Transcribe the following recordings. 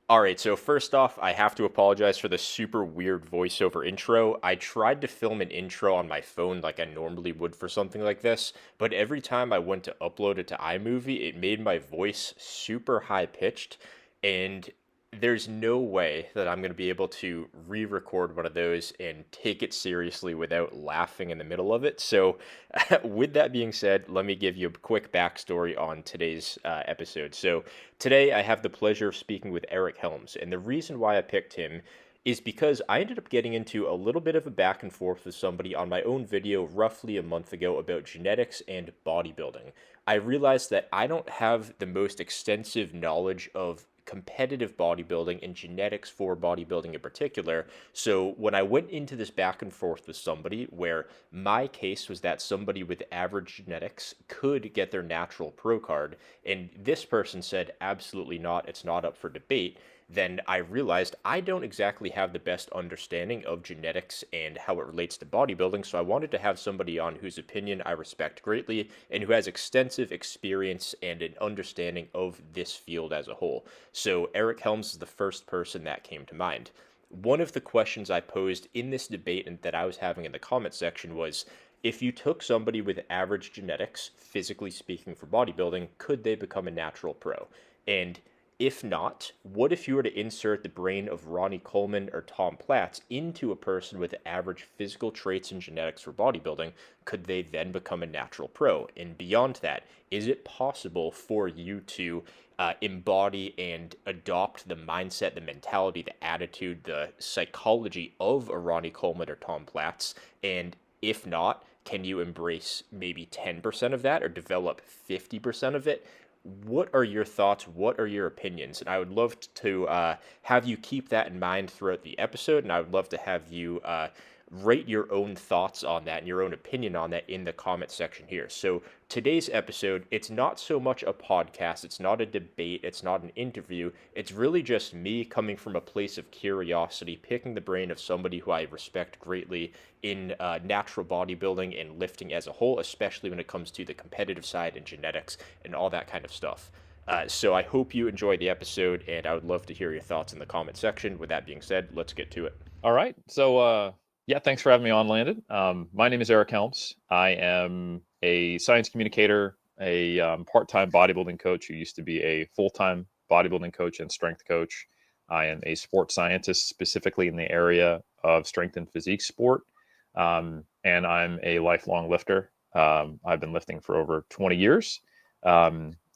All right, so first off, I have to apologize for the super weird voiceover intro. I tried to film an intro on my phone like I normally would for something like this, but every time I went to upload it to iMovie, it made my voice super high pitched, and there's no way that I'm going to be able to re-record one of those and take it seriously without laughing in the middle of it. So, with that being said, let me give you a quick backstory on today's episode. So, today, I have the pleasure of speaking with Eric Helms, and the reason why I picked him is because I ended up getting into a little bit of a back and forth with somebody on my own video roughly a month ago about genetics and bodybuilding. I realized that I don't have the most extensive knowledge of competitive bodybuilding and genetics for bodybuilding in particular. So when I went into this back and forth with somebody where my case was that somebody with average genetics could get their natural pro card, and this person said absolutely not, it's not up for debate, then I realized I don't exactly have the best understanding of genetics and how it relates to bodybuilding. So I wanted to have somebody on whose opinion I respect greatly and who has extensive experience and an understanding of this field as a whole. So Eric Helms is the first person that came to mind. One of the questions I posed in this debate and that I was having in the comment section was, if you took somebody with average genetics, physically speaking, for bodybuilding, could they become a natural pro? And if not, what if you were to insert the brain of Ronnie Coleman or Tom Platz into a person with average physical traits and genetics for bodybuilding? Could they then become a natural pro? And beyond that, is it possible for you to embody and adopt the mindset, the mentality, the attitude, the psychology of a Ronnie Coleman or Tom Platz? And if not, can you embrace maybe 10% of that or develop 50% of it? What are your thoughts? What are your opinions? And I would love to have you keep that in mind throughout the episode. And I would love to have you rate your own thoughts on that and your own opinion on that in the comment section here. So today's episode, it's not so much a podcast. It's not a debate. It's not an interview. It's really just me coming from a place of curiosity, picking the brain of somebody who I respect greatly in natural bodybuilding and lifting as a whole, especially when it comes to the competitive side and genetics and all that kind of stuff. So I hope you enjoy the episode, and I would love to hear your thoughts in the comment section. With that being said, let's get to it. All right. So, yeah, thanks for having me on, Landon. My name is Eric Helms. I am a science communicator, a part-time bodybuilding coach who used to be a full-time bodybuilding coach and strength coach. I am a sports scientist, specifically in the area of strength and physique sport. And I'm a lifelong lifter. I've been lifting for over 20 years,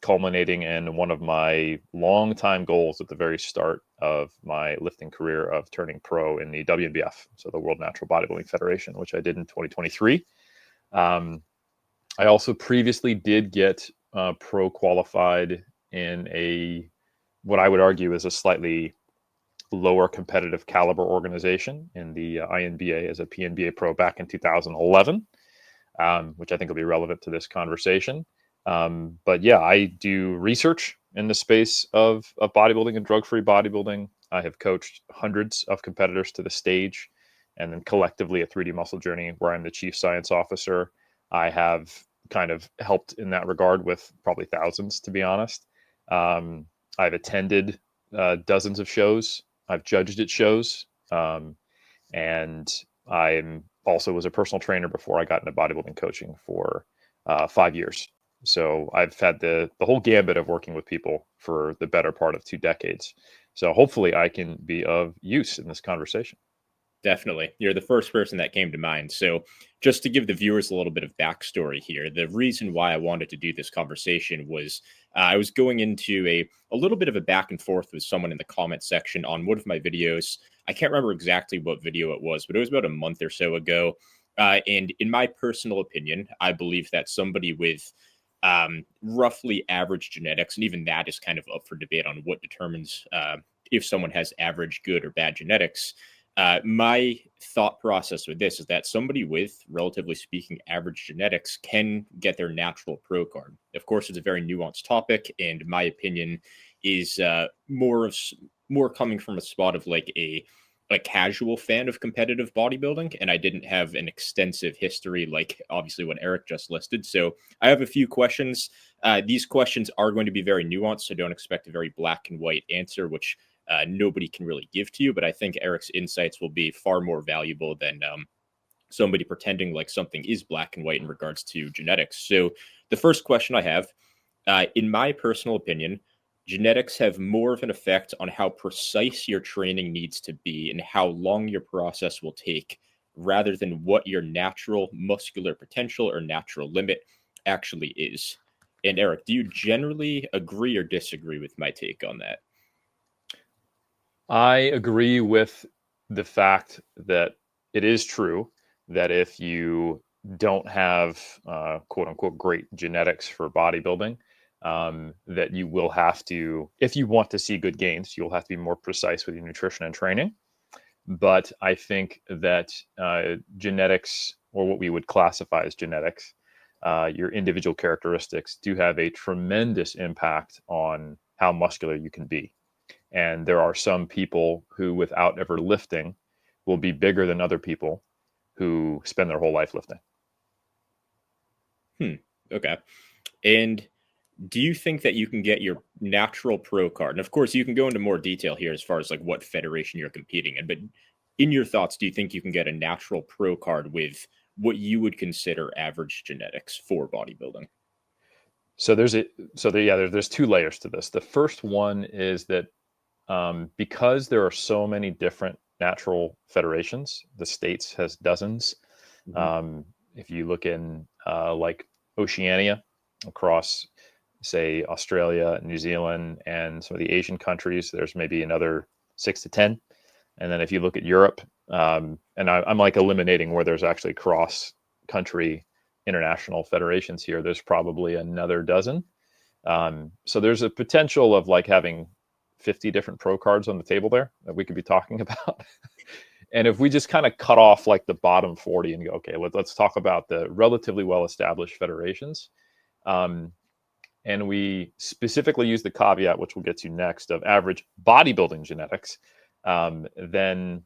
culminating in one of my long-time goals at the very start of my lifting career of turning pro in the WNBF, so the World Natural Bodybuilding Federation, which I did in 2023. I also previously did get pro qualified in what I would argue is a slightly lower competitive caliber organization in the INBA as a PNBA pro back in 2011, which I think will be relevant to this conversation. But yeah, I do research in the space of bodybuilding and drug-free bodybuilding. I have coached hundreds of competitors to the stage, and then collectively at 3D Muscle Journey, where I'm the chief science officer, I have kind of helped in that regard with probably thousands, to be honest. I've attended dozens of shows. I've judged at shows, and I'm also was a personal trainer before I got into bodybuilding coaching for 5 years. So I've had the whole gambit of working with people for the better part of 2 decades. So hopefully I can be of use in this conversation. Definitely. You're the first person that came to mind. So, just to give the viewers a little bit of backstory here, the reason why I wanted to do this conversation was I was going into a little bit of a back and forth with someone in the comment section on one of my videos. I can't remember exactly what video it was, but it was about a month or so ago. And in my personal opinion, I believe that somebody with roughly average genetics, and even that is kind of up for debate on what determines if someone has average, good, or bad genetics. My thought process with this is that somebody with, relatively speaking, average genetics can get their natural pro card. Of course, it's a very nuanced topic, and my opinion is more coming from a spot of like a casual fan of competitive bodybuilding, and I didn't have an extensive history like obviously what Eric just listed. So I have a few questions. These questions are going to be very nuanced, so don't expect a very black and white answer, which nobody can really give to you. But I think Eric's insights will be far more valuable than somebody pretending like something is black and white in regards to genetics. So the first question I have, in my personal opinion, genetics have more of an effect on how precise your training needs to be and how long your process will take, rather than what your natural muscular potential or natural limit actually is. And Eric, do you generally agree or disagree with my take on that? I agree with the fact that it is true that if you don't have quote unquote great genetics for bodybuilding, that you will have to, if you want to see good gains, you'll have to be more precise with your nutrition and training. But I think that genetics, or what we would classify as genetics, your individual characteristics do have a tremendous impact on how muscular you can be. And there are some people who, without ever lifting, will be bigger than other people who spend their whole life lifting. Okay. And do you think that you can get your natural pro card? And of course, you can go into more detail here as far as like what federation you're competing in, but in your thoughts, do you think you can get a natural pro card with what you would consider average genetics for bodybuilding? So there's two layers to this. The first one is that because there are so many different natural federations, the states has dozens. Mhm. If you look in like Oceania, across say Australia, New Zealand, and some of the Asian countries, there's maybe another 6 to 10. And then if you look at Europe, and I'm like eliminating where there's actually cross country international federations here, there's probably another dozen. So there's a potential of like having 50 different pro cards on the table there that we could be talking about. And if we just kind of cut off like the bottom 40 and go, okay, let's talk about the relatively well-established federations. Um, and we specifically use the caveat, which we'll get to next, of average bodybuilding genetics, then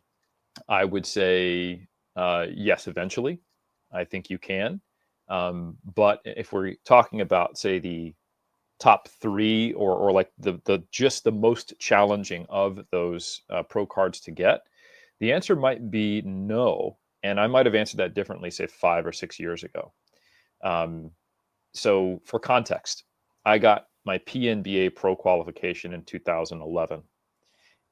I would say yes, eventually. I think you can. But if we're talking about, say, the top three, or like the just the most challenging of those pro cards to get, the answer might be no. And I might have answered that differently, say 5 or 6 years ago. Um, so for context, I got my PNBA pro qualification in 2011,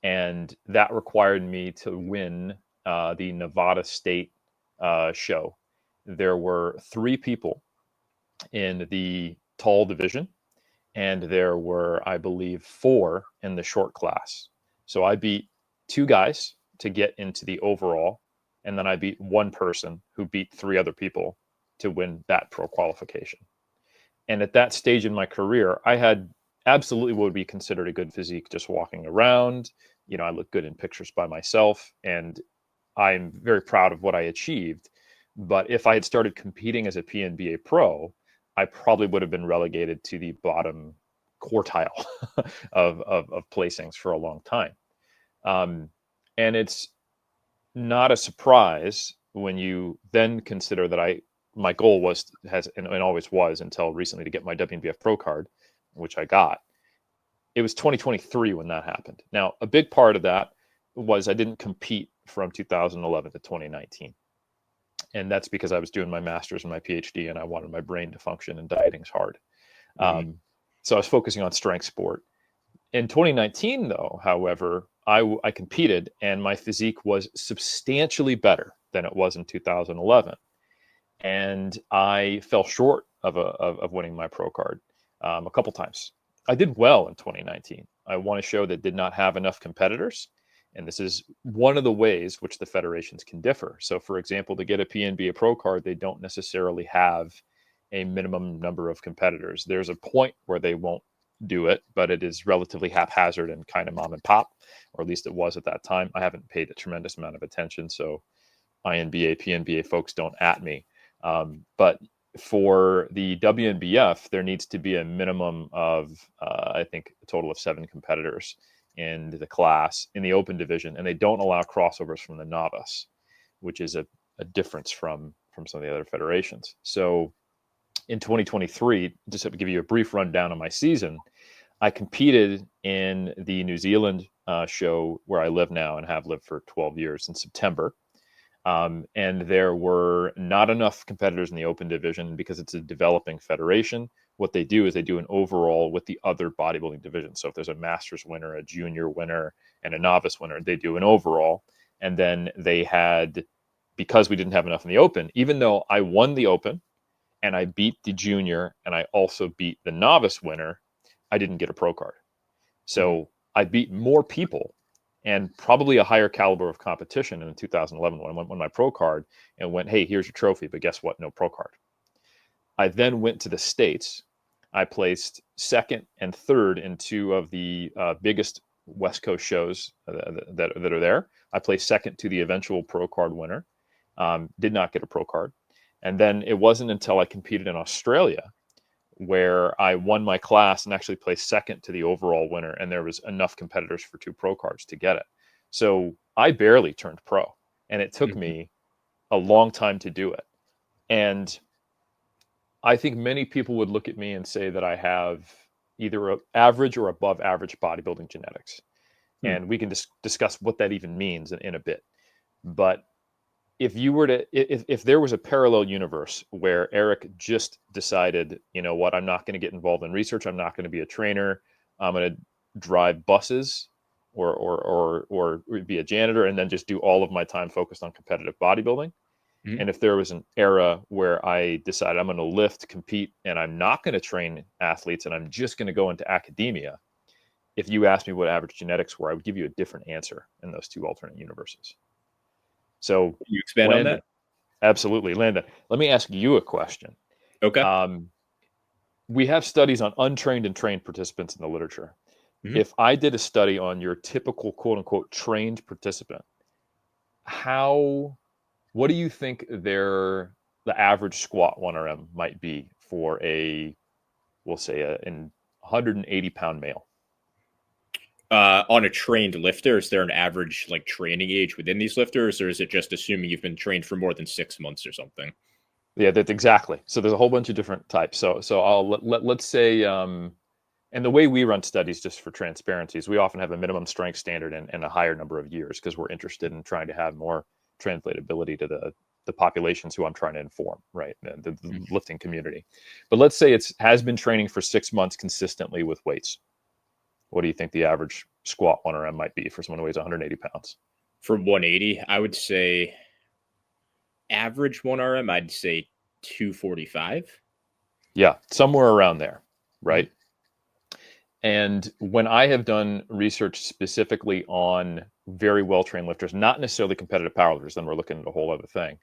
and that required me to win the Nevada State show. There were 3 people in the tall division, and there were, I believe, 4 in the short class. So I beat 2 guys to get into the overall, and then I beat 1 person who beat 3 other people to win that pro qualification. And at that stage in my career, I had absolutely what would be considered a good physique just walking around. I look good in pictures by myself, and I'm very proud of what I achieved. But if I had started competing as a PNBA pro, I probably would have been relegated to the bottom quartile of placings for a long time. Um, and it's not a surprise when you then consider that my goal was has and always was until recently to get my WNBF pro card, which I got. It was 2023 when that happened. Now, a big part of that was I didn't compete from 2011 to 2019. And that's because I was doing my master's and my PhD, and I wanted my brain to function, and dieting's hard. Mhm. So I was focusing on strength sport. In 2019, though, however, I competed, and my physique was substantially better than it was in 2011. And I fell short of winning my pro card a couple times. I did well in 2019. I won a show that did not have enough competitors. And this is one of the ways which the federations can differ. So, for example, to get a PNBA pro card, they don't necessarily have a minimum number of competitors. There's a point where they won't do it, but it is relatively haphazard and kind of mom and pop, or at least it was at that time. I haven't paid a tremendous amount of attention, so INBA, PNBA folks don't at me. But for the WNBF, there needs to be a minimum of, I think, a total of 7 competitors in the class in the open division, and they don't allow crossovers from the novice, which is a difference from some of the other federations. So in 2023, just to give you a brief rundown of my season, I competed in the New Zealand show where I live now and have lived for 12 years in September. And there were not enough competitors in the open division because it's a developing federation. What they do is they do an overall with the other bodybuilding divisions. So if there's a master's winner, a junior winner, and a novice winner, they do an overall. And then they had, because we didn't have enough in the open, even though I won the open and I beat the junior and I also beat the novice winner, I didn't get a pro card. So I beat more people and probably a higher caliber of competition in 2011 when I won my pro card and went, hey, here's your trophy, but guess what? No pro card. I then went to the States. I placed second and third in two of the biggest West Coast shows that are there. I placed second to the eventual pro card winner. Did not get a pro card. And then it wasn't until I competed in Australia where I won my class and actually placed second to the overall winner. And there was enough competitors for two pro cards to get it. So I barely turned pro, and it took me a long time to do it. And I think many people would look at me and say that I have either average or above average bodybuilding genetics. And we can discuss what that even means in a bit. But if you were to, if there was a parallel universe where Eric just decided, you know what, I'm not going to get involved in research, I'm not going to be a trainer, I'm going to drive buses or be a janitor, and then just do all of my time focused on competitive bodybuilding. And if there was an era where I decided I'm going to lift, compete, and I'm not going to train athletes, and I'm just going to go into academia, if you asked me what average genetics were, I would give you a different answer in those two alternate universes. So Can you expand Landon, on that? absolutely, Landon. Let me ask you a question. Okay. We have studies on untrained and trained participants in the literature. If I did a study on your typical quote unquote trained participant, what do you think the average squat 1RM might be for we'll say an 180-pound male? On a trained lifter, is there an average like training age within these lifters, or is it just assuming you've been trained for more than 6 months or something? Yeah, that's exactly. So there's a whole bunch of different types. So let's say, and the way we run studies, just for transparency, is we often have a minimum strength standard and a higher number of years because we're interested in trying to have more translatability to the populations who I'm trying to inform, right? The lifting community. But let's say has been training for 6 months consistently with weights. What do you think the average squat 1RM might be for someone who weighs 180 pounds? For 180, I would say average 1RM, I'd say 245. Yeah, somewhere around there, right? And when I have done research specifically on very well-trained lifters, not necessarily competitive powerlifters, then we're looking at a whole other thing.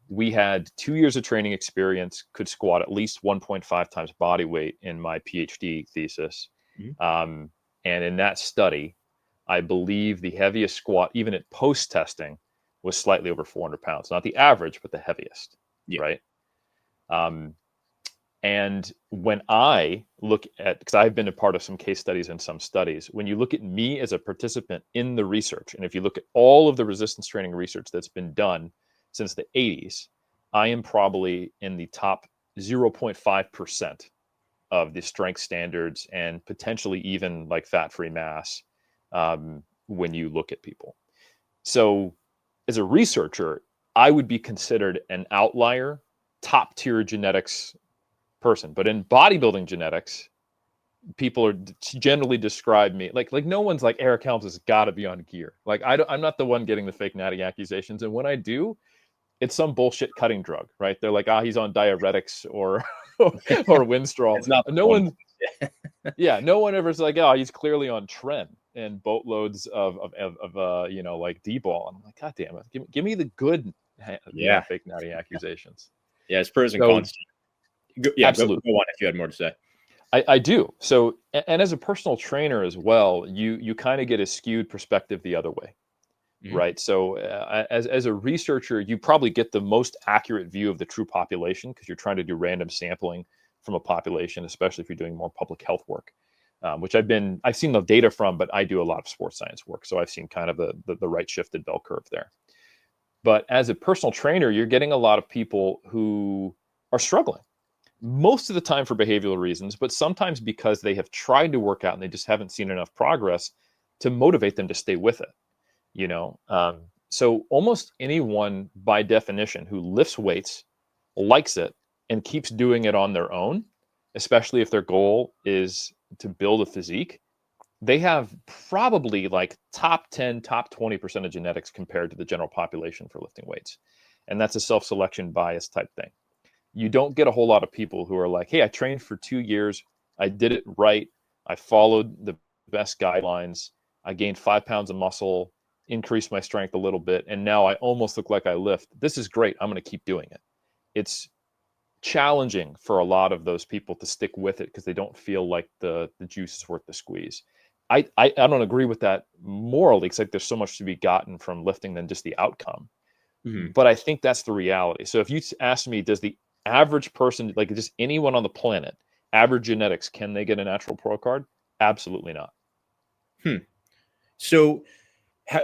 We had 2 years of training experience, could squat at least 1.5 times body weight in my PhD thesis. And in that study, I believe the heaviest squat, even at post-testing, was slightly over 400 pounds. Not the average, but the heaviest, right? And when I look at, because I've been a part of some case studies and some studies, when you look at me as a participant in the research, and if you look at all of the resistance training research that's been done since the 80s, I am probably in the top 0.5% of the strength standards and potentially even like fat-free mass when you look at people. So as a researcher, I would be considered an outlier, top-tier genetics person. But in bodybuilding genetics, people are generally describe me like no one's like Eric Helms has got to be on gear. Like I'm not the one getting the fake natty accusations, and when I do, it's some bullshit cutting drug, right? They're like, he's on diuretics or Winstrol. It's not No one, yeah, no one ever's like, he's clearly on Tren and boatloads of like D-ball. I'm like, God damn it, give me the good, fake natty accusations. Yeah, it's pros and cons. Absolutely. Go on if you had more to say. I do. So, and as a personal trainer as well, you kind of get a skewed perspective the other way, right? So, as a researcher, you probably get the most accurate view of the true population because you're trying to do random sampling from a population, especially if you're doing more public health work, which I've seen the data from, but I do a lot of sports science work, so I've seen kind of the right shifted bell curve there. But as a personal trainer, you're getting a lot of people who are struggling. Most of the time for behavioral reasons, but sometimes because they have tried to work out and they just haven't seen enough progress. to motivate them to stay with it, you know? So almost anyone by definition who lifts weights, likes it, and keeps doing it on their own, especially if their goal is to build a physique, they have probably like top 10, top 20% of genetics compared to the general population for lifting weights. And that's a self-selection bias type thing. You don't get a whole lot of people who are like, hey, I trained for 2 years. I did it right. I followed the best guidelines. I gained 5 pounds of muscle, increased my strength a little bit, and now I almost look like I lift. This is great. I'm going to keep doing it. It's challenging for a lot of those people to stick with it because they don't feel like the juice is worth the squeeze. I don't agree with that morally because like there's so much to be gotten from lifting than just the outcome. Mhm. But I think that's the reality. So if you ask me, does the average person, like just anyone on the planet, average genetics, can they get a natural pro card? Absolutely not. Hmm. So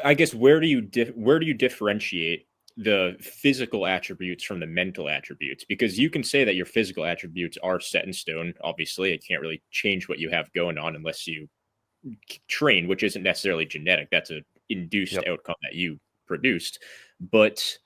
I guess where do you differentiate the physical attributes from the mental attributes? Because you can say that your physical attributes are set in stone. Obviously, it can't really change what you have going on unless you train, which isn't necessarily genetic. That's a induced Yep. outcome that you produced. But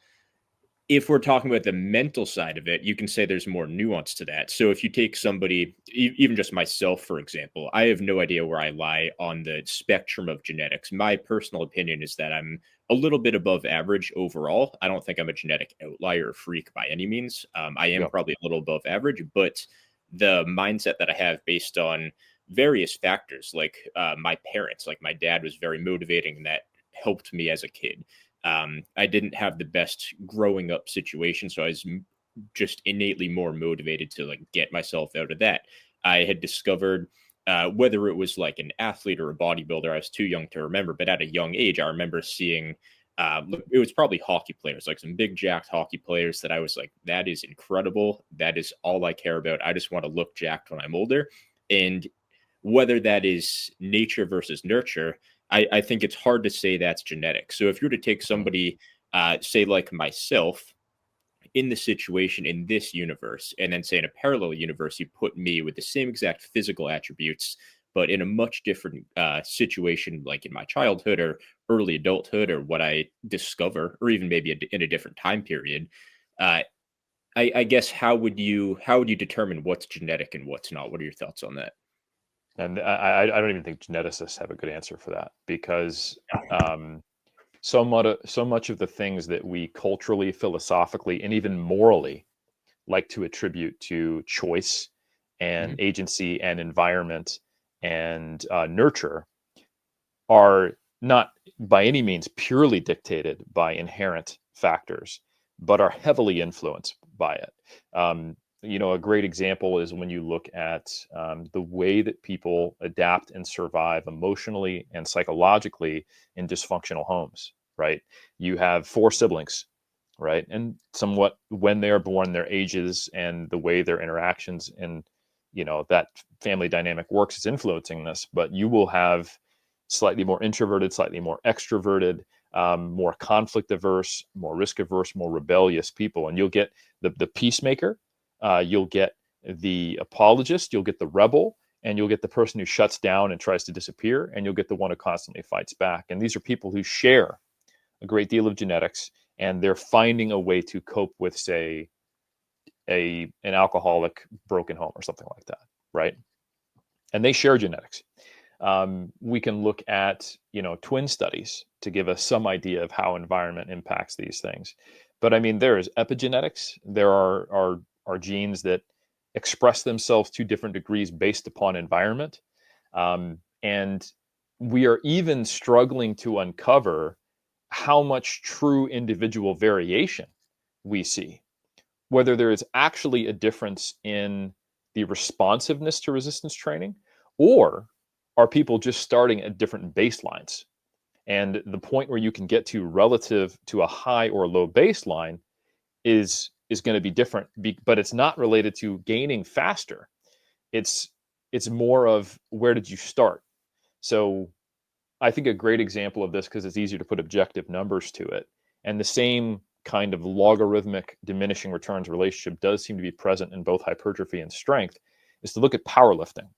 if we're talking about the mental side of it, you can say there's more nuance to that. So if you take somebody, even just myself, for example, I have no idea where I lie on the spectrum of genetics. My personal opinion is that I'm a little bit above average overall. I don't think I'm a genetic outlier or freak by any means. I am Yep. probably a little above average, but the mindset that I have based on various factors, like my parents, like my dad was very motivating and that helped me as a kid. I didn't have the best growing up situation, so I was just innately more motivated to like get myself out of that. I had discovered whether it was like an athlete or a bodybuilder, I was too young to remember, but at a young age, I remember seeing it was probably hockey players, like some big jacked hockey players that I was like, that is incredible. That is all I care about. I just want to look jacked when I'm older. And whether that is nature versus nurture, I think it's hard to say that's genetic. So if you were to take Mhm. somebody, say like myself, in the situation in this universe, and then say in a parallel universe, you put me with the same exact physical attributes, but in a much different situation, like in my childhood or early adulthood, or what I discover, or even maybe in a different time period. Uh, I guess how would you determine what's genetic and what's not? What are your thoughts on that? And I don't even think geneticists have a good answer for that because um, so much of the things that we culturally, philosophically, and even morally like to attribute to choice and Mhm. agency and environment and nurture are not by any means purely dictated by inherent factors, but are heavily influenced by it. A great example is when you look at the way that people adapt and survive emotionally and psychologically in dysfunctional homes, right? You have four siblings, right? And somewhat when they are born, their ages and the way their interactions and that family dynamic works is influencing this, but you will have slightly more introverted, slightly more extroverted, more conflict averse, more risk averse, more rebellious people. And you'll get the peacemaker, you'll get the apologist, you'll get the rebel, and you'll get the person who shuts down and tries to disappear, and you'll get the one who constantly fights back. And these are people who share a great deal of genetics, and they're finding a way to cope with, say, an alcoholic broken home or something like that, right? And they share genetics. We can look at twin studies to give us some idea of how environment impacts these things. But I mean, there is epigenetics. There are genes that express themselves to different degrees based upon environment, and we are even struggling to uncover how much true individual variation we see. Whether there is actually a difference in the responsiveness to resistance training, or are people just starting at different baselines? And the point where you can get to relative to a high or low baseline is going to be different, but it's not related to gaining faster. It's it's more of where did you start? So I think a great example of this, because it's easier to put objective numbers to it, and the same kind of logarithmic diminishing returns relationship does seem to be present in both hypertrophy and strength, is to look at powerlifting.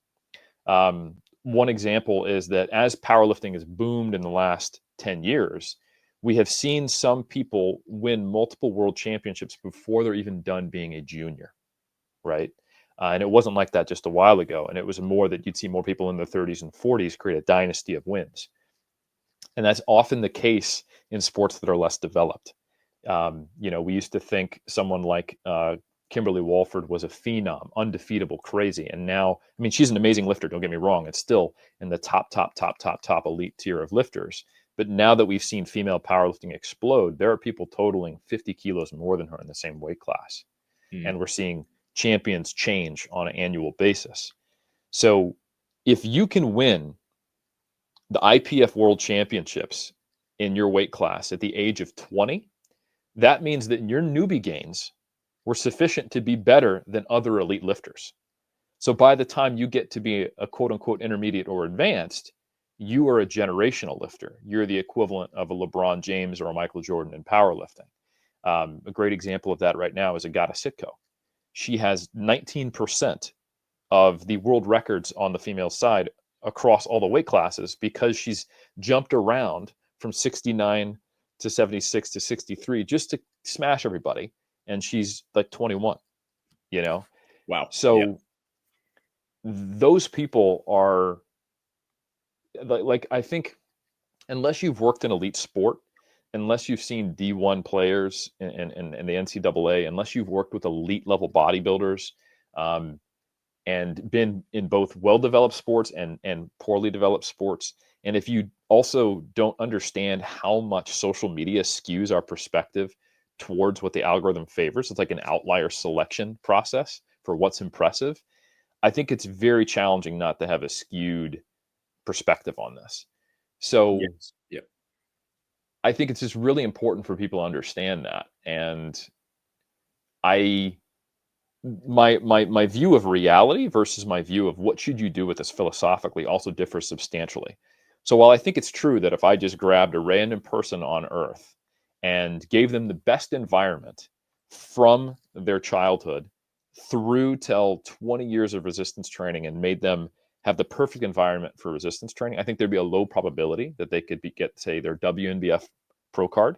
one example is that as powerlifting has boomed in the last 10 years, we have seen some people win multiple world championships before they're even done being a junior, right? And it wasn't like that just a while ago. And it was more that you'd see more people in their 30s and 40s create a dynasty of wins. And that's often the case in sports that are less developed. We used to think someone like Kimberly Walford was a phenom, undefeatable, crazy. And now, I mean, she's an amazing lifter. Don't get me wrong. It's still in the top elite tier of lifters. But now that we've seen female powerlifting explode, there are people totaling 50 kilos more than her in the same weight class. Mm. And we're seeing champions change on an annual basis. So if you can win the IPF World Championships in your weight class at the age of 20, that means that your newbie gains were sufficient to be better than other elite lifters. So by the time you get to be a quote unquote intermediate or advanced, you are a generational lifter. You're the equivalent of a LeBron James or a Michael Jordan in powerlifting. A great example of that right now is Agata Sitko. She has 19% of the world records on the female side across all the weight classes because she's jumped around from 69 to 76 to 63 just to smash everybody. And she's like 21, you know? Wow. Yeah. So those people are like, I think unless you've worked in elite sport, unless you've seen D1 players in the NCAA, unless you've worked with elite level bodybuilders, and been in both well-developed sports and poorly developed sports. And if you also don't understand how much social media skews our perspective towards what the algorithm favors, it's like an outlier selection process for what's impressive. I think it's very challenging not to have a skewed perspective on this. So Yes. Yep. I think it's just really important for people to understand that. And I my view of reality versus my view of what should you do with this philosophically also differs substantially. So while I think it's true that if I just grabbed a random person on earth and gave them the best environment from their childhood through till 20 years of resistance training and made them have the perfect environment for resistance training, I think there'd be a low probability that they could get, say, their WNBF pro card.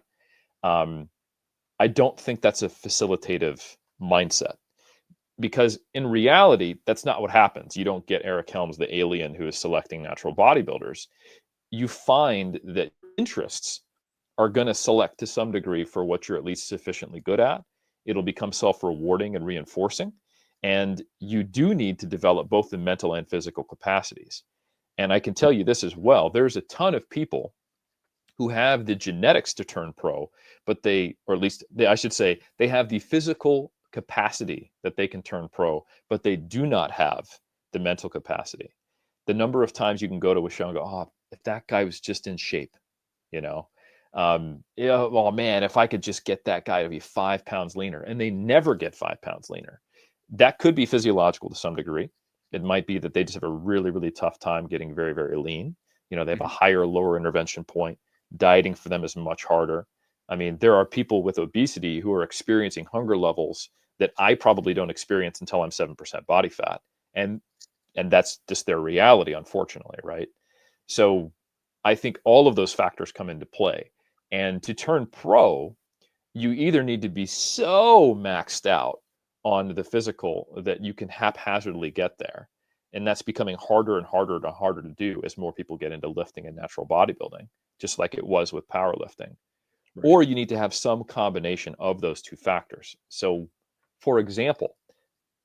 I don't think that's a facilitative mindset, because in reality, that's not what happens. You don't get Eric Helms, the alien who is selecting natural bodybuilders. You find that interests are going to select to some degree for what you're at least sufficiently good at. It'll become self-rewarding and reinforcing. And you do need to develop both the mental and physical capacities. And I can tell you this as well. There's a ton of people who have the genetics to turn pro, but or at least I should say, they have the physical capacity that they can turn pro, but they do not have the mental capacity. The number of times you can go to a show and go, oh, if that guy was just in shape, you know, oh man, if I could just get that guy to be 5 pounds leaner, and they never get 5 pounds leaner. That could be physiological to some degree. It might be that they just have a really, really tough time getting very, very lean. They have a higher, lower intervention point. Dieting for them is much harder. I mean, there are people with obesity who are experiencing hunger levels that I probably don't experience until I'm 7% body fat. And that's just their reality, unfortunately, right? So I think all of those factors come into play. And to turn pro, you either need to be so maxed out on the physical that you can haphazardly get there. And that's becoming harder and harder and harder to do as more people get into lifting and natural bodybuilding, just like it was with powerlifting. Right. Or you need to have some combination of those two factors. So, for example,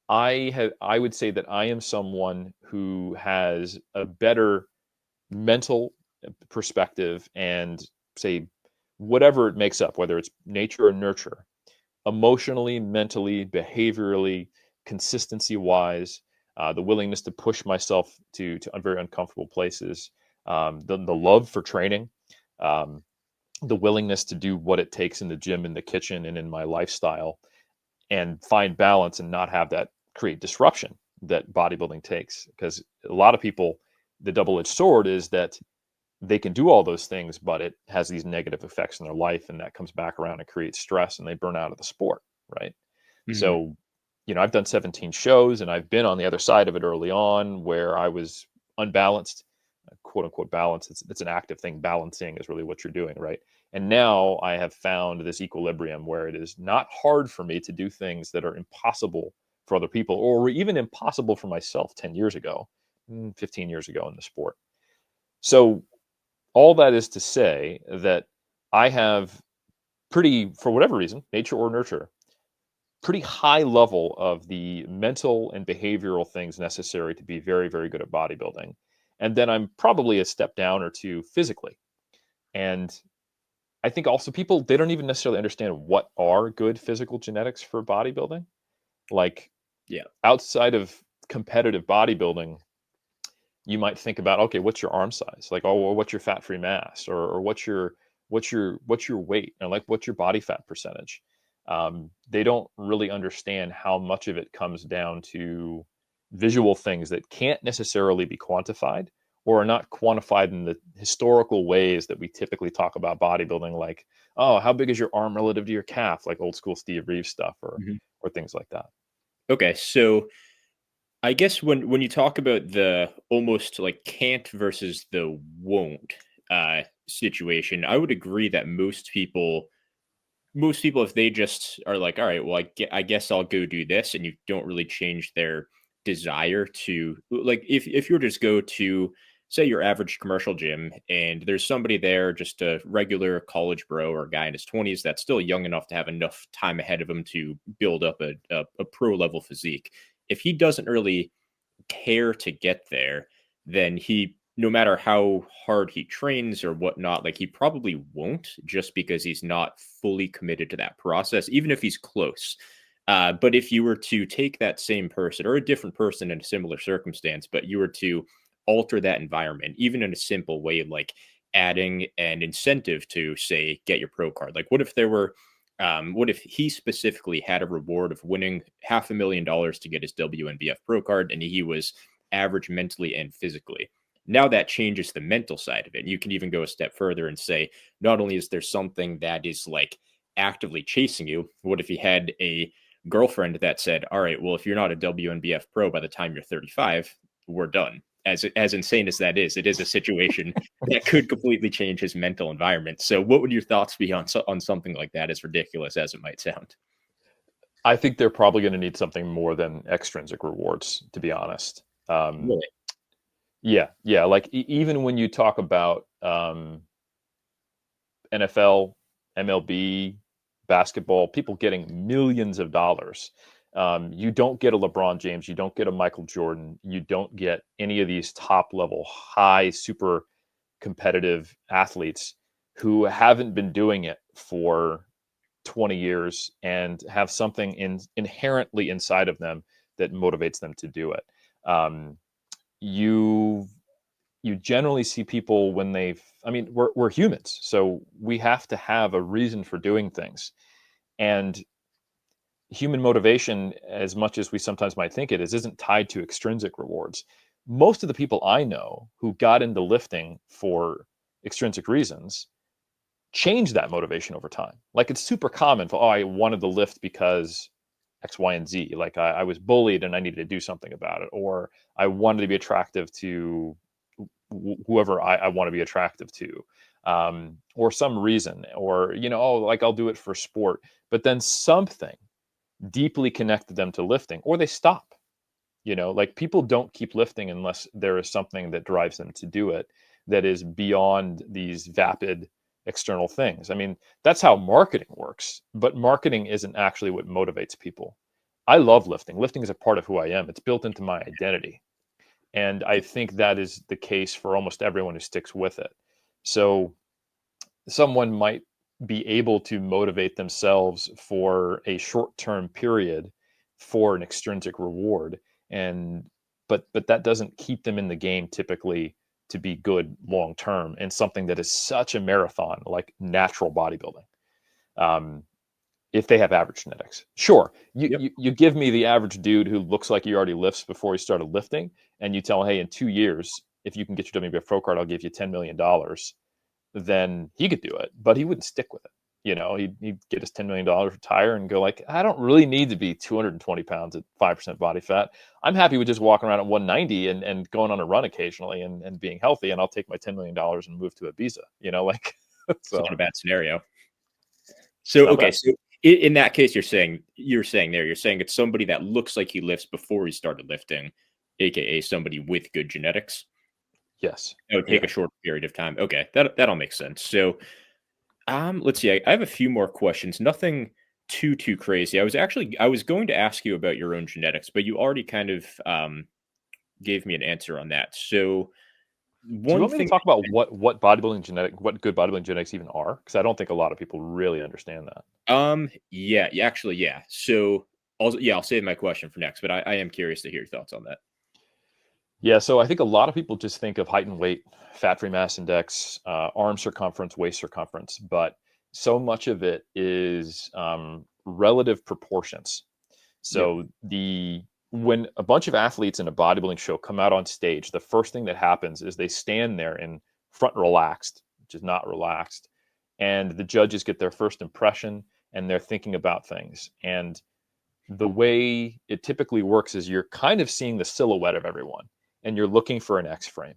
I would say that I am someone who has a better mental perspective and, say, whatever it makes up, whether it's nature or nurture, emotionally, mentally, behaviorally, consistency wise, the willingness to push myself to very uncomfortable places, the love for training, the willingness to do what it takes in the gym, in the kitchen, and in my lifestyle, and find balance and not have that create disruption that bodybuilding takes. Because a lot of people, the double-edged sword is that they can do all those things, but it has these negative effects in their life, and that comes back around and creates stress, and they burn out of the sport, right? Mm-hmm. So, I've done 17 shows, and I've been on the other side of it early on, where I was unbalanced, quote unquote balance. It's an active thing. Balancing is really what you're doing, right? And now I have found this equilibrium where it is not hard for me to do things that are impossible for other people, or were even impossible for myself 10 years ago, 15 years ago in the sport. So all that is to say that I have pretty, for whatever reason, nature or nurture, pretty high level of the mental and behavioral things necessary to be very, very good at bodybuilding. And then I'm probably a step down or two physically. And I think also people, they don't even necessarily understand what are good physical genetics for bodybuilding. Like Yeah. outside of competitive bodybuilding, you might think about, okay, what's your arm size? Like, oh, well, what's your fat-free mass, or what's your weight, and like what's your body fat percentage? They don't really understand how much of it comes down to visual things that can't necessarily be quantified, or are not quantified in the historical ways that we typically talk about bodybuilding, like, oh, how big is your arm relative to your calf, like old school Steve Reeves stuff, Mhm. or things like that. Okay, so I guess when you talk about the almost like can't versus the won't situation, I would agree that most people, if they just are like, all right, well, I guess I'll go do this, and you don't really change their desire to, like, if you were to just go to, say, your average commercial gym, and there's somebody there, just a regular college bro or a guy in his 20s that's still young enough to have enough time ahead of him to build up a pro level physique. If he doesn't really care to get there, then he, no matter how hard he trains or whatnot, like he probably won't, just because he's not fully committed to that process, even if he's close. But if you were to take that same person or a different person in a similar circumstance, but you were to alter that environment, even in a simple way, like adding an incentive to, say, get your pro card. Like, what if he specifically had a reward of winning $500,000 to get his WNBF pro card, and he was average mentally and physically? Now that changes the mental side of it. You can even go a step further and say, not only is there something that is like actively chasing you, what if he had a girlfriend that said, all right, well, if you're not a WNBF pro by the time you're 35, we're done. As insane as that is, it is a situation that could completely change his mental environment. So, what would your thoughts be on something like that, as ridiculous as it might sound? I think they're probably going to need something more than extrinsic rewards, to be honest. Really? Yeah, yeah. Like even when you talk about NFL, MLB, basketball, people getting millions of dollars. You don't get a LeBron James, you don't get a Michael Jordan, you don't get any of these top level, high, super competitive athletes who haven't been doing it for 20 years and have something inherently inside of them that motivates them to do it. Um, you you generally see people when they've, I mean, we're humans, so we have to have a reason for doing things. And human motivation, as much as we sometimes might think it is, isn't tied to extrinsic rewards. Most of the people I know who got into lifting for extrinsic reasons change that motivation over time. Like it's super common for, oh, I wanted to lift because X, Y, and Z. Like I was bullied and I needed to do something about it, or I wanted to be attractive to whoever I want to be attractive to, or some reason, or oh, like I'll do it for sport. But then something deeply connected them to lifting, or they stop. Like people don't keep lifting unless there is something that drives them to do it that is beyond these vapid external things. I mean, that's how marketing works, but marketing isn't actually what motivates people. I love lifting. Lifting is a part of who I am. It's built into my identity. And I think that is the case for almost everyone who sticks with it. So someone might be able to motivate themselves for a short-term period for an extrinsic reward, and but that doesn't keep them in the game typically to be good long term and something that is such a marathon like natural bodybuilding. um, if they have average genetics, sure, you, Yep. you you give me the average dude who looks like he already lifts before he started lifting, and you tell him, hey, in 2 years, if you can get your WBF pro card, I'll give you $10 million. Then he could do it, but he wouldn't stick with it. He'd get his $10 million, retire, and go like, I don't really need to be 220 pounds at 5% body fat. I'm happy with just walking around at 190 and going on a run occasionally and being healthy. And I'll take my $10 million and move to Ibiza, like, It's so not a bad scenario. it's So not okay, bad. so in that case, you're saying it's somebody that looks like he lifts before he started lifting, aka somebody with good genetics. Yes. It would take Yeah. a short period of time. Okay, that'll make sense. So let's see. I have a few more questions. Nothing too crazy. I was going to ask you about your own genetics, but you already kind of gave me an answer on that. So Do you one want me to thing, talk about what what good bodybuilding genetics even are? Because I don't think a lot of people really understand that. yeah, actually, yeah. So I'll save my question for next, but I am curious to hear your thoughts on that. Yeah, so I think a lot of people just think of height and weight, fat-free mass index, arm circumference, waist circumference, but so much of it is relative proportions. Yep. So when a bunch of athletes in a bodybuilding show come out on stage, the first thing that happens is they stand there in front relaxed, which is not relaxed, and the judges get their first impression and they're thinking about things. And the way it typically works is you're kind of seeing the silhouette of everyone and you're looking for an X frame,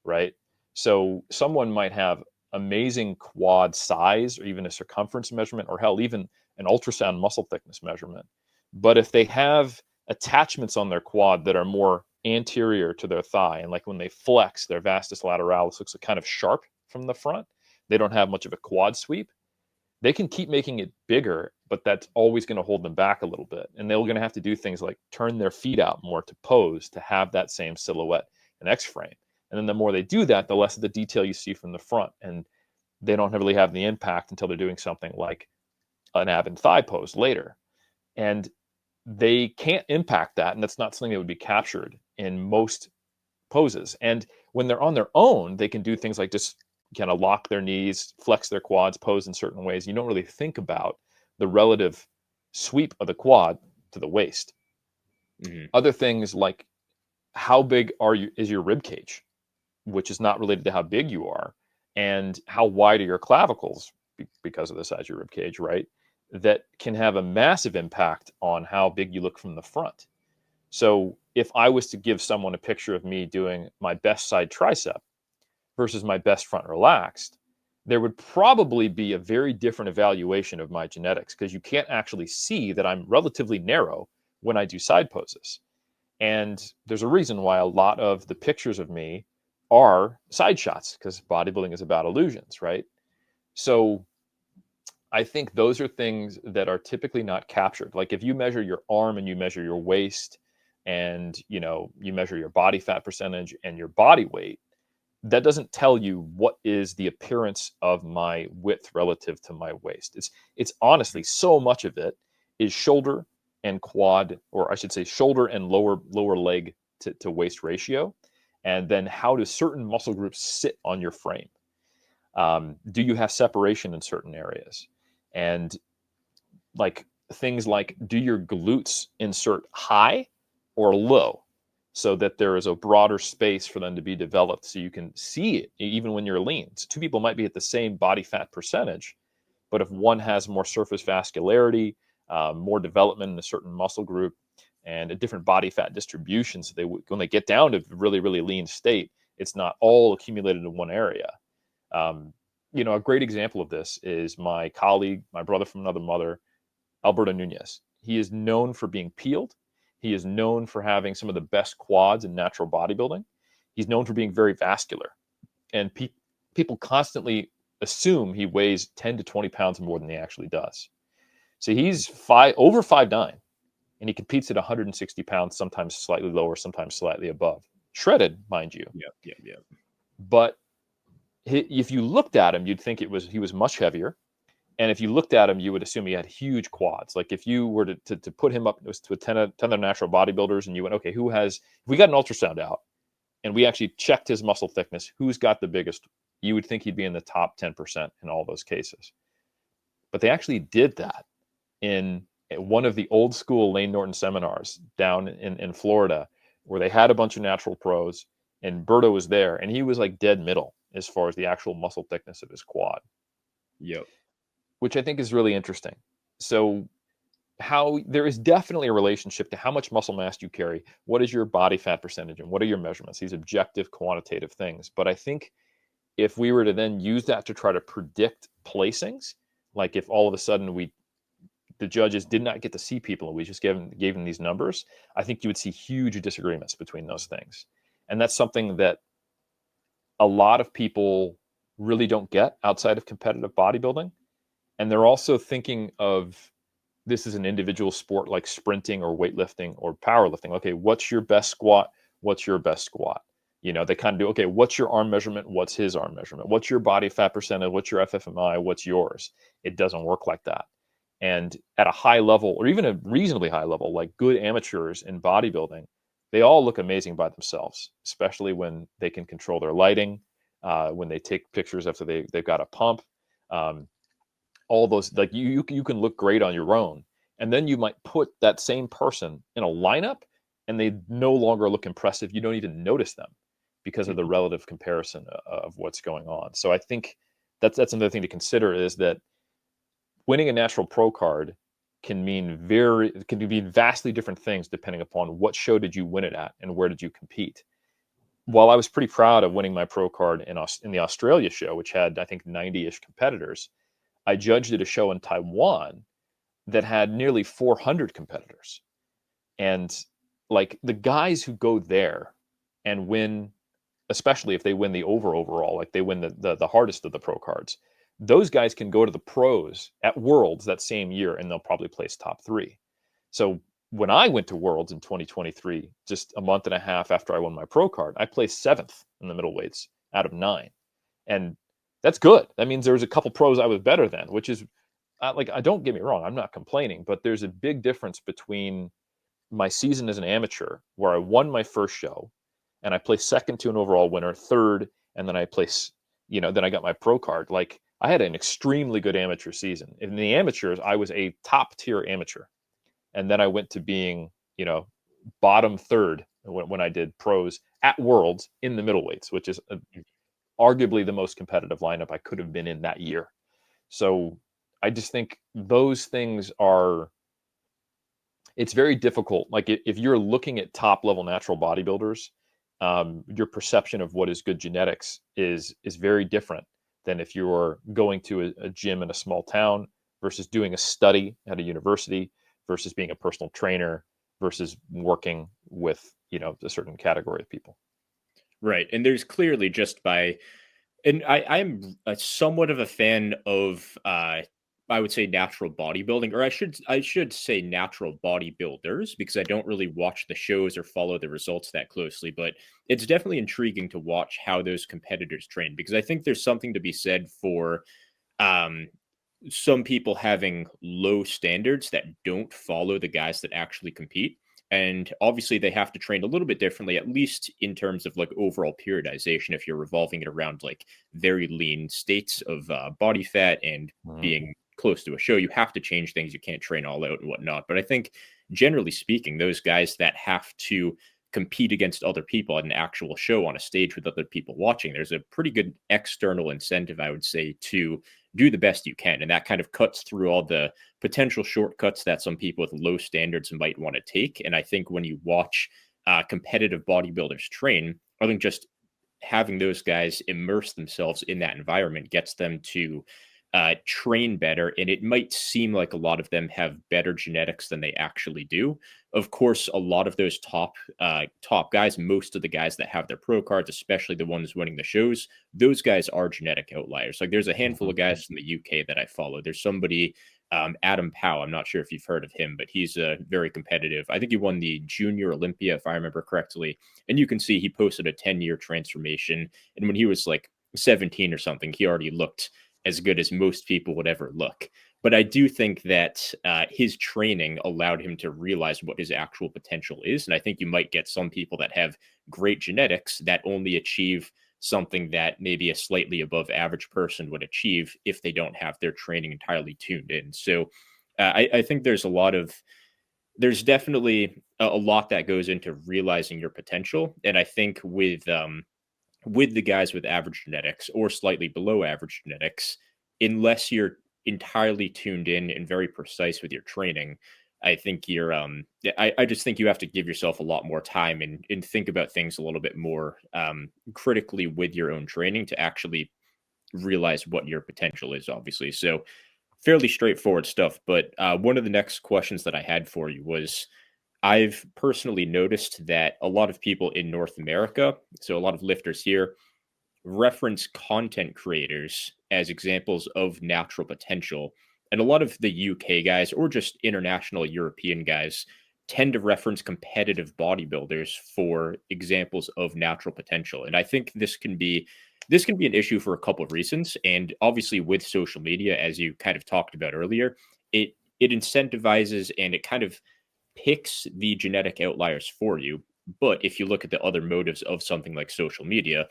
right? So someone might have amazing quad size or even a circumference measurement or hell, even an ultrasound muscle thickness measurement. But if they have attachments on their quad that are more anterior to their thigh, and like when they flex, their vastus lateralis looks kind of sharp from the front, they don't have much of a quad sweep, they can keep making it bigger, but that's always going to hold them back a little bit. And they're going to have to do things like turn their feet out more to pose to have that same silhouette and X frame. And then the more they do that, the less of the detail you see from the front. And they don't really have the impact until they're doing something like an ab and thigh pose later. And they can't impact that. And that's not something that would be captured in most poses. And when they're on their own, they can do things like just kind of lock their knees, flex their quads, pose in certain ways. You don't really think about the relative sweep of the quad to the waist. Hmm. Other things like how big is your rib cage, which is not related to how big you are, and how wide are your clavicles because of the size of your rib cage, right? That can have a massive impact on how big you look from the front. So if I was to give someone a picture of me doing my best side tricep versus my best front relaxed, there would probably be a very different evaluation of my genetics because you can't actually see that I'm relatively narrow when I do side poses. And there's a reason why a lot of the pictures of me are side shots because bodybuilding is about illusions, right? So I think those are things that are typically not captured. Like if you measure your arm and you measure your waist and you measure your body fat percentage and your body weight, that doesn't tell you what is the appearance of my width relative to my waist. It's honestly so much of it is shoulder and quad, or I should say shoulder and lower leg to waist ratio, and then how do certain muscle groups sit on your frame? Do you have separation in certain areas? And like things like do your glutes insert high or low so that there is a broader space for them to be developed so you can see it even when you're lean. So two people might be at the same body fat percentage, but if one has more surface vascularity, more development in a certain muscle group, and a different body fat distribution, so when they get down to really lean state, it's not all accumulated in one area. um, a great example of this is my colleague, my brother from another mother, Alberto Nunez. He is known for being peeled. He is known for having some of the best quads in natural bodybuilding. He's known for being very vascular. And people constantly assume he weighs 10 to 20 pounds more than he actually does. So he's over 5'9", and he competes at 160 pounds, sometimes slightly lower, sometimes slightly above. Shredded, mind you. Yep. But if you looked at him, you'd think he was much heavier. And if you looked at him, you would assume he had huge quads. Like if you were to put him up to a 10 of natural bodybuilders and you went, okay, if we got an ultrasound out and we actually checked his muscle thickness, who's got the biggest, you would think he'd be in the top 10% in all those cases. But they actually did that in one of the old school Lane Norton seminars down in Florida, where they had a bunch of natural pros and Berto was there and he was like dead middle as far as the actual muscle thickness of his quad. Yep. which I think is really interesting. So how there is definitely a relationship to how much muscle mass you carry, what is your body fat percentage, and what are your measurements, these objective quantitative things. But I think if we were to then use that to try to predict placings, like if all of a sudden the judges did not get to see people and we just gave them these numbers, I think you would see huge disagreements between those things. And that's something that a lot of people really don't get outside of competitive bodybuilding. And they're also thinking of this is an individual sport like sprinting or weightlifting or powerlifting. Okay, what's your best squat? What's your best squat? They kind of do, okay, what's your arm measurement? What's his arm measurement? What's your body fat percentage? What's your FFMI? What's yours? It doesn't work like that. And at a high level, or even a reasonably high level, like good amateurs in bodybuilding, they all look amazing by themselves, especially when they can control their lighting, when they take pictures after they've got a pump. Um, all those, like you can look great on your own, and then you might put that same person in a lineup and they no longer look impressive. You don't even notice them because of the Mhm. relative comparison of what's going on. So I think that's another thing to consider, is that winning a natural pro card can mean vastly different things depending upon what show did you win it at and where did you compete. While I was pretty proud of winning my pro card in the Australia show, which had I think 90-ish competitors, I judged at a show in Taiwan that had nearly 400 competitors. And like the guys who go there and win, especially if they win the overall, like they win the hardest of the pro cards, those guys can go to the pros at Worlds that same year and they'll probably place top three. So when I went to Worlds in 2023, just a month and a half after I won my pro card, I placed seventh in the middleweights out of 9. And that's good. That means there was a couple pros I was better than, which is like, I don't get me wrong, I'm not complaining, but there's a big difference between my season as an amateur, where I won my first show and I placed second to an overall winner, third, and then then I got my pro card. Like, I had an extremely good amateur season. In the amateurs, I was a top tier amateur. And then I went to being, bottom third when I did pros at Worlds in the middleweights, which is arguably the most competitive lineup I could have been in that year. So I just think those things are, it's very difficult. Like if you're looking at top level natural bodybuilders, your perception of what is good genetics is very different than if you're going to a gym in a small town versus doing a study at a university versus being a personal trainer versus working with a certain category of people. Right. And there's clearly just by and I'm a somewhat of a fan of I would say natural bodybuilding, or I should say natural bodybuilders, because I don't really watch the shows or follow the results that closely, but it's definitely intriguing to watch how those competitors train, because I think there's something to be said for um some people having low standards that don't follow the guys that actually compete. And obviously, they have to train a little bit differently, at least in terms of like overall periodization. If you're revolving it around like very lean states of body fat and Mhm. being close to a show, you have to change things. You can't train all out and whatnot. But I think, generally speaking, those guys that have to compete against other people at an actual show on a stage with other people watching, there's a pretty good external incentive, I would say, to do the best you can. And that kind of cuts through all the potential shortcuts that some people with low standards might want to take. And I think when you watch competitive bodybuilders train, I think just having those guys immerse themselves in that environment gets them to train better. And it might seem like a lot of them have better genetics than they actually do. Of course, a lot of those top guys, most of the guys that have their pro cards, especially the ones winning the shows, those guys are genetic outliers. Like there's a handful Mhm. of guys from the UK that I follow. There's somebody, Adam Powell. I'm not sure if you've heard of him, but he's very competitive. I think he won the Junior Olympia, if I remember correctly. And you can see he posted a 10-year transformation. And when he was like 17 or something, he already looked as good as most people would ever look. But I do think that his training allowed him to realize what his actual potential is. And I think you might get some people that have great genetics that only achieve something that maybe a slightly above average person would achieve if they don't have their training entirely tuned in. So I think there's definitely a lot that goes into realizing your potential. And I think with the guys with average genetics or slightly below average genetics, unless you're entirely tuned in and very precise with your training, I think you're I just think you have to give yourself a lot more time and think about things a little bit more critically with your own training to actually realize what your potential is, obviously. So fairly straightforward stuff. But one of the next questions that I had for you was, I've personally noticed that a lot of people in North America, so a lot of lifters here, reference content creators as examples of natural potential. And a lot of the UK guys or just international European guys tend to reference competitive bodybuilders for examples of natural potential. And I think this can be an issue for a couple of reasons. And obviously with social media, as you kind of talked about earlier, it incentivizes and it kind of picks the genetic outliers for you. But if you look at the other motives of something like social media,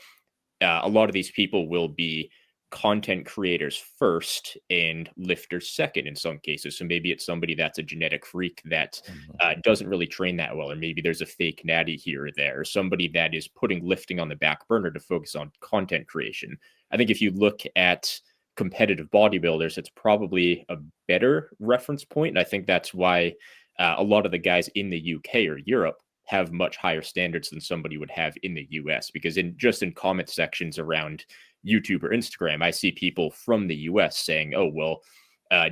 a lot of these people will be content creators first and lifters second in some cases. So maybe it's somebody that's a genetic freak that Mhm. doesn't really train that well, or maybe there's a fake natty here or there, or somebody that is putting lifting on the back burner to focus on content creation. I think if you look at competitive bodybuilders, it's probably a better reference point. And I think that's why a lot of the guys in the UK or Europe have much higher standards than somebody would have in the US, because in comment sections around YouTube or Instagram, I see people from the US saying, "Oh well,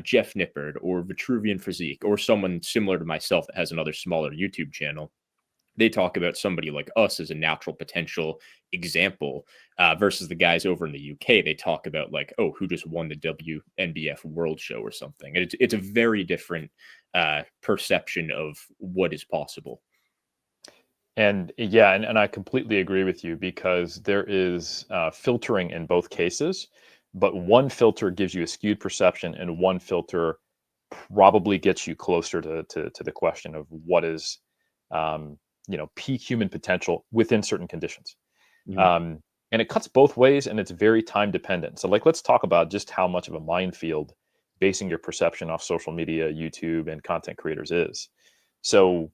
Jeff Nippard or Vitruvian Physique or someone similar to myself that has another smaller YouTube channel." They talk about somebody like us as a natural potential example, versus the guys over in the UK. They talk about like, oh, who just won the WNBF World Show or something. And it's a very different perception of what is possible. And yeah, and I completely agree with you because there is filtering in both cases, but one filter gives you a skewed perception, and one filter probably gets you closer to the question of what is, peak human potential within certain conditions. Mhm. Um, and it cuts both ways, and it's very time dependent. So, like, let's talk about just how much of a minefield basing your perception off social media, YouTube, and content creators is. So,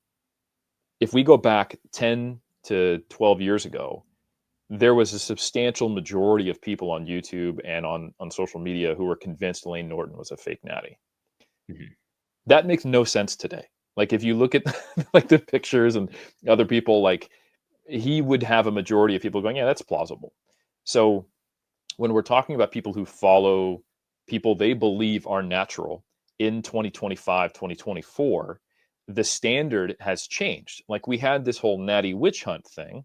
if we go back 10 to 12 years ago, there was a substantial majority of people on YouTube and on social media who were convinced Lane Norton was a fake natty. Mhm. That makes no sense today. Like if you look at like the pictures and other people, like he would have a majority of people going, yeah, that's plausible. So when we're talking about people who follow people they believe are natural in 2025, 2024, the standard has changed. Like we had this whole natty witch hunt thing,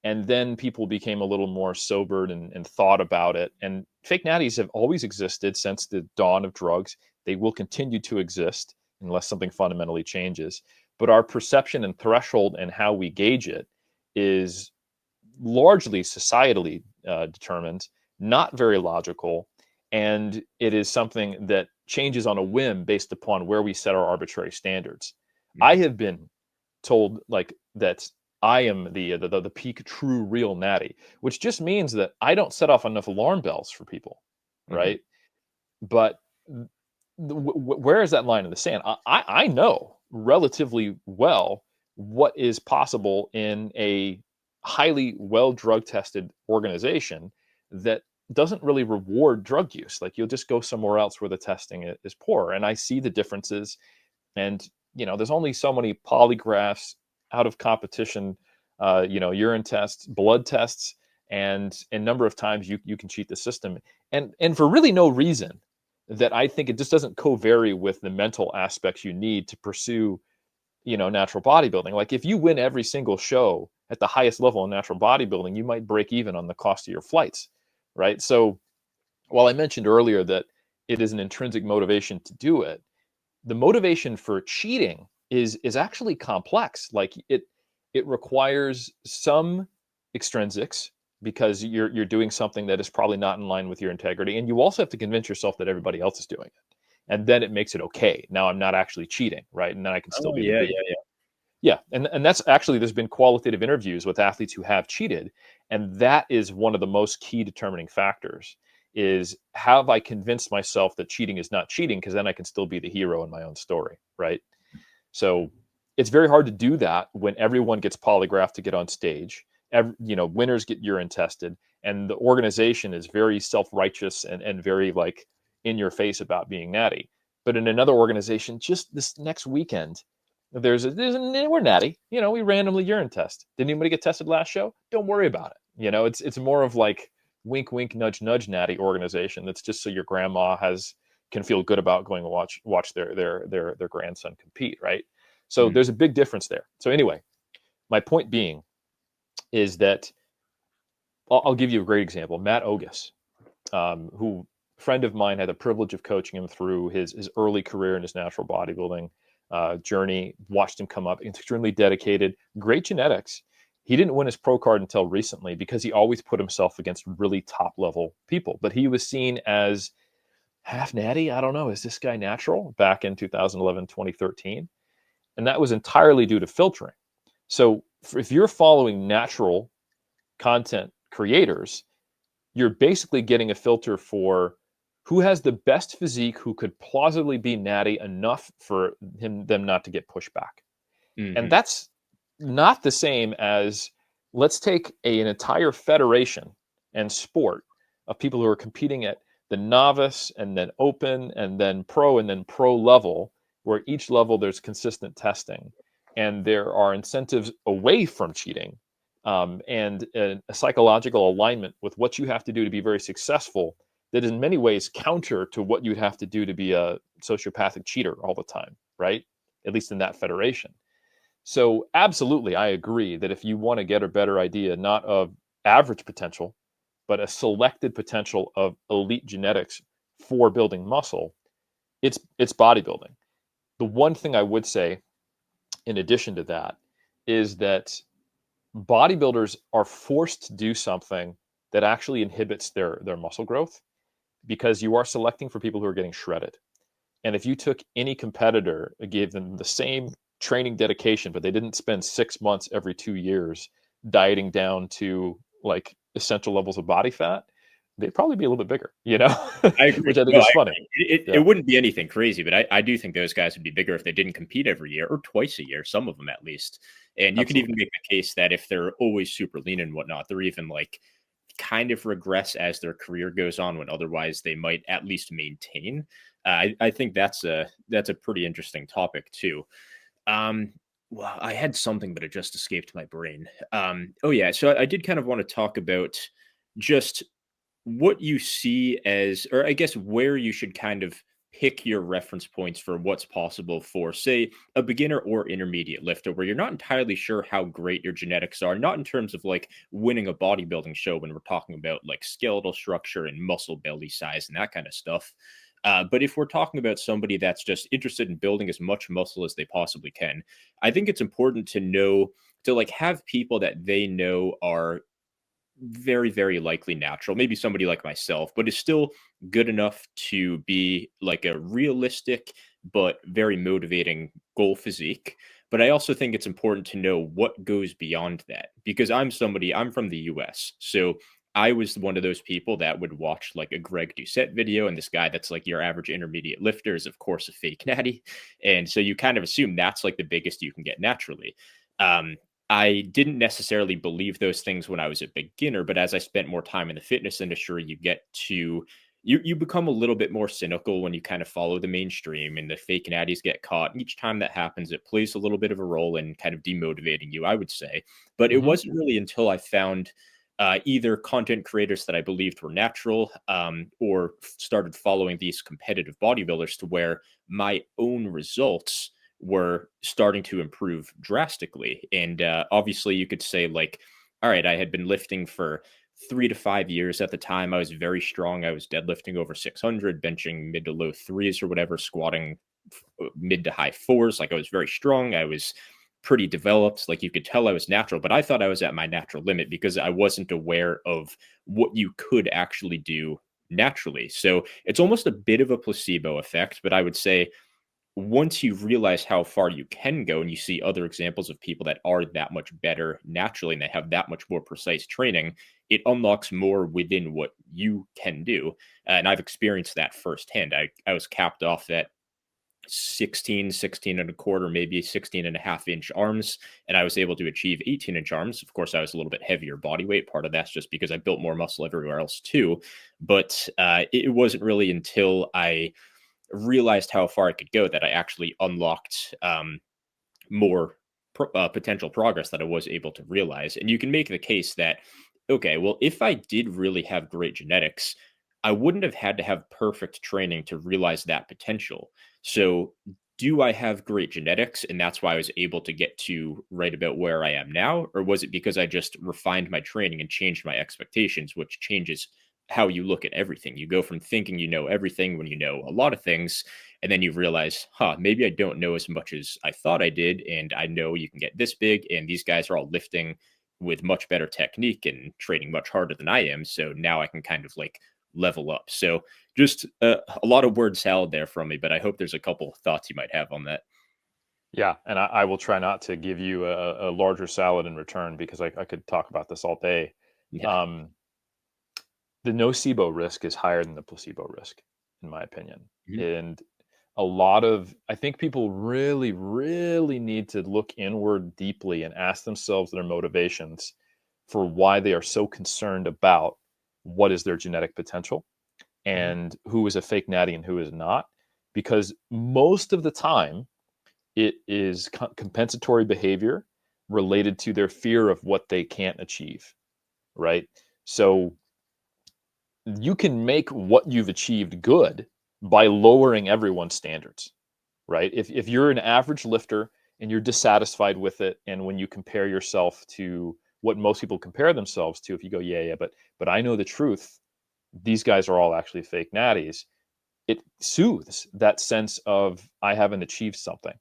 and then people became a little more sobered and thought about it. And fake natties have always existed since the dawn of drugs. They will continue to exist unless something fundamentally changes. But our perception and threshold and how we gauge it is largely societally determined, not very logical, and it is something that changes on a whim based upon where we set our arbitrary standards. I Mhm. have been told like that I am the peak true real natty, which just means that I don't set off enough alarm bells for people, Mhm. right? But where is that line in the sand? I know relatively well what is possible in a highly well drug tested organization that doesn't really reward drug use. Like you'll just go somewhere else where the testing is poor, and I see the differences. And there's only so many polygraphs out of competition, urine tests, blood tests, and a number of times you can cheat the system, and for really no reason that I think it just doesn't co-vary with the mental aspects you need to pursue, natural bodybuilding. Like if you win every single show at the highest level in natural bodybuilding, you might break even on the cost of your flights, right? So while I mentioned earlier that it is an intrinsic motivation to do it, the motivation for cheating is actually complex. Like it requires some extrinsics because you're doing something that is probably not in line with your integrity, and you also have to convince yourself that everybody else is doing it, and then it makes it okay. Now I'm not actually cheating, right? And then I can still Oh be the yeah, good yeah, guy. yeah. Yeah, and that's actually there's been qualitative interviews with athletes who have cheated, and that is one of the most key determining factors. Is have I convinced myself that cheating is not cheating? Because then I can still be the hero in my own story, right? So it's very hard to do that when everyone gets polygraphed to get on stage. Winners get urine tested, and the organization is very self righteous and very like in your face about being natty. But in another organization, just this next weekend, we're natty. We randomly urine test. Did anybody get tested last show? Don't worry about it. It's more of like wink, wink, nudge, nudge, natty organization. That's just so your grandma can feel good about going to watch their grandson compete, right? So there's a big difference there. So anyway, my point being is that I'll give you a great example. Matt Ogus, who friend of mine, had the privilege of coaching him through his early career in his natural bodybuilding journey, watched him come up, extremely dedicated, great genetics. He didn't win his pro card until recently because he always put himself against really top level people, but he was seen as half natty. I don't know. Is this guy natural back in 2011, 2013? And that was entirely due to filtering. So if you're following natural content creators, you're basically getting a filter for who has the best physique, who could plausibly be natty enough for them not to get pushed back. And that's not the same as, let's take an entire federation and sport of people who are competing at the novice and then open and then pro level, where each level there's consistent testing and there are incentives away from cheating, and a psychological alignment with what you have to do to be very successful that is in many ways counter to what you'd have to do to be a sociopathic cheater all the time, right? At least in that federation. So absolutely, I agree that if you want to get a better idea, not of average potential, but a selected potential of elite genetics for building muscle, it's bodybuilding. The one thing I would say in addition to that is that bodybuilders are forced to do something that actually inhibits their muscle growth, because you are selecting for people who are getting shredded. And if you took any competitor and gave them the same training dedication, but they didn't spend 6 months every 2 years dieting down to like essential levels of body fat, they'd probably be a little bit bigger, I agree. which I think No, is I funny. agree. Yeah, It wouldn't be anything crazy, but I do think those guys would be bigger if they didn't compete every year or twice a year, some of them at least. And you could even absolutely. make the case that if they're always super lean and whatnot, they're even like kind of regress as their career goes on, when otherwise they might at least maintain. I think that's a pretty interesting topic too. Um, well, I had something, but it just escaped my brain. Oh yeah, so I did kind of want to talk about just what you see as, or I guess where you should kind of pick your reference points for what's possible for, say, a beginner or intermediate lifter, where you're not entirely sure how great your genetics are, not in terms of like winning a bodybuilding show when we're talking about like skeletal structure and muscle belly size and that kind of stuff. But if we're talking about somebody that's just interested in building as much muscle as they possibly can, I think it's important to know, to like have people that they know are very, very likely natural. Maybe somebody like myself, but is still good enough to be like a realistic but very motivating goal physique. But I also think it's important to know what goes beyond that, because I'm from the US. So I was one of those people that would watch like a Greg Doucette video, and this guy that's like your average intermediate lifter is, of course, a fake natty. And so you kind of assume that's like the biggest you can get naturally. Um, I didn't necessarily believe those things when I was a beginner, but as I spent more time in the fitness industry, you become a little bit more cynical when you kind of follow the mainstream and the fake natties get caught. And each time that happens, it plays a little bit of a role in kind of demotivating you, I would say. But it Hmm. wasn't really until I found either content creators that I believed were natural, or started following these competitive bodybuilders, to where my own results were starting to improve drastically. And obviously, you could say, like, all right, I had been lifting for 3 to 5 years at the time. I was very strong. I was deadlifting over 600, benching mid to low threes or whatever, squatting mid to high fours. Like, I was very strong. I was pretty developed. Like, you could tell I was natural, but I thought I was at my natural limit because I wasn't aware of what you could actually do naturally. So it's almost a bit of a placebo effect, but I would say once you realize how far you can go and you see other examples of people that are that much better naturally and they have that much more precise training, it unlocks more within what you can do. And I've experienced that firsthand. I was capped off at 16 and a quarter, maybe 16 and a half inch arms. And I was able to achieve 18-inch arms. Of course, I was a little bit heavier body weight. Part of that's just because I built more muscle everywhere else too. But it wasn't really until I realized how far I could go that I actually unlocked more potential progress that I was able to realize. And you can make the case that, okay, well, if I did really have great genetics, I wouldn't have had to have perfect training to realize that potential. So, do I have great genetics and that's why I was able to get to right about where I am now? Or was it because I just refined my training and changed my expectations, which changes how you look at everything? You go from thinking you know everything when you know a lot of things, and then you realize, maybe I don't know as much as I thought I did, and I know you can get this big, and these guys are all lifting with much better technique and training much harder than I am. So now I can kind of like level up. So just a lot of word salad there from me, but I hope there's a couple thoughts you might have on that. Yeah, and I will try not to give you a larger salad in return because I could talk about this all day. Yeah. Um, the nocebo risk is higher than the placebo risk, in my opinion. Mhm. And I think people really, really need to look inward deeply and ask themselves their motivations for why they are so concerned about what is their genetic potential Mhm. and who is a fake natty and who is not. Because most of the time, it is compensatory behavior related to their fear of what they can't achieve, right? So you can make what you've achieved good by lowering everyone's standards, right? If you're an average lifter and you're dissatisfied with it, and when you compare yourself to what most people compare themselves to, if you go, but I know the truth, these guys are all actually fake natties, it soothes that sense of I haven't achieved something.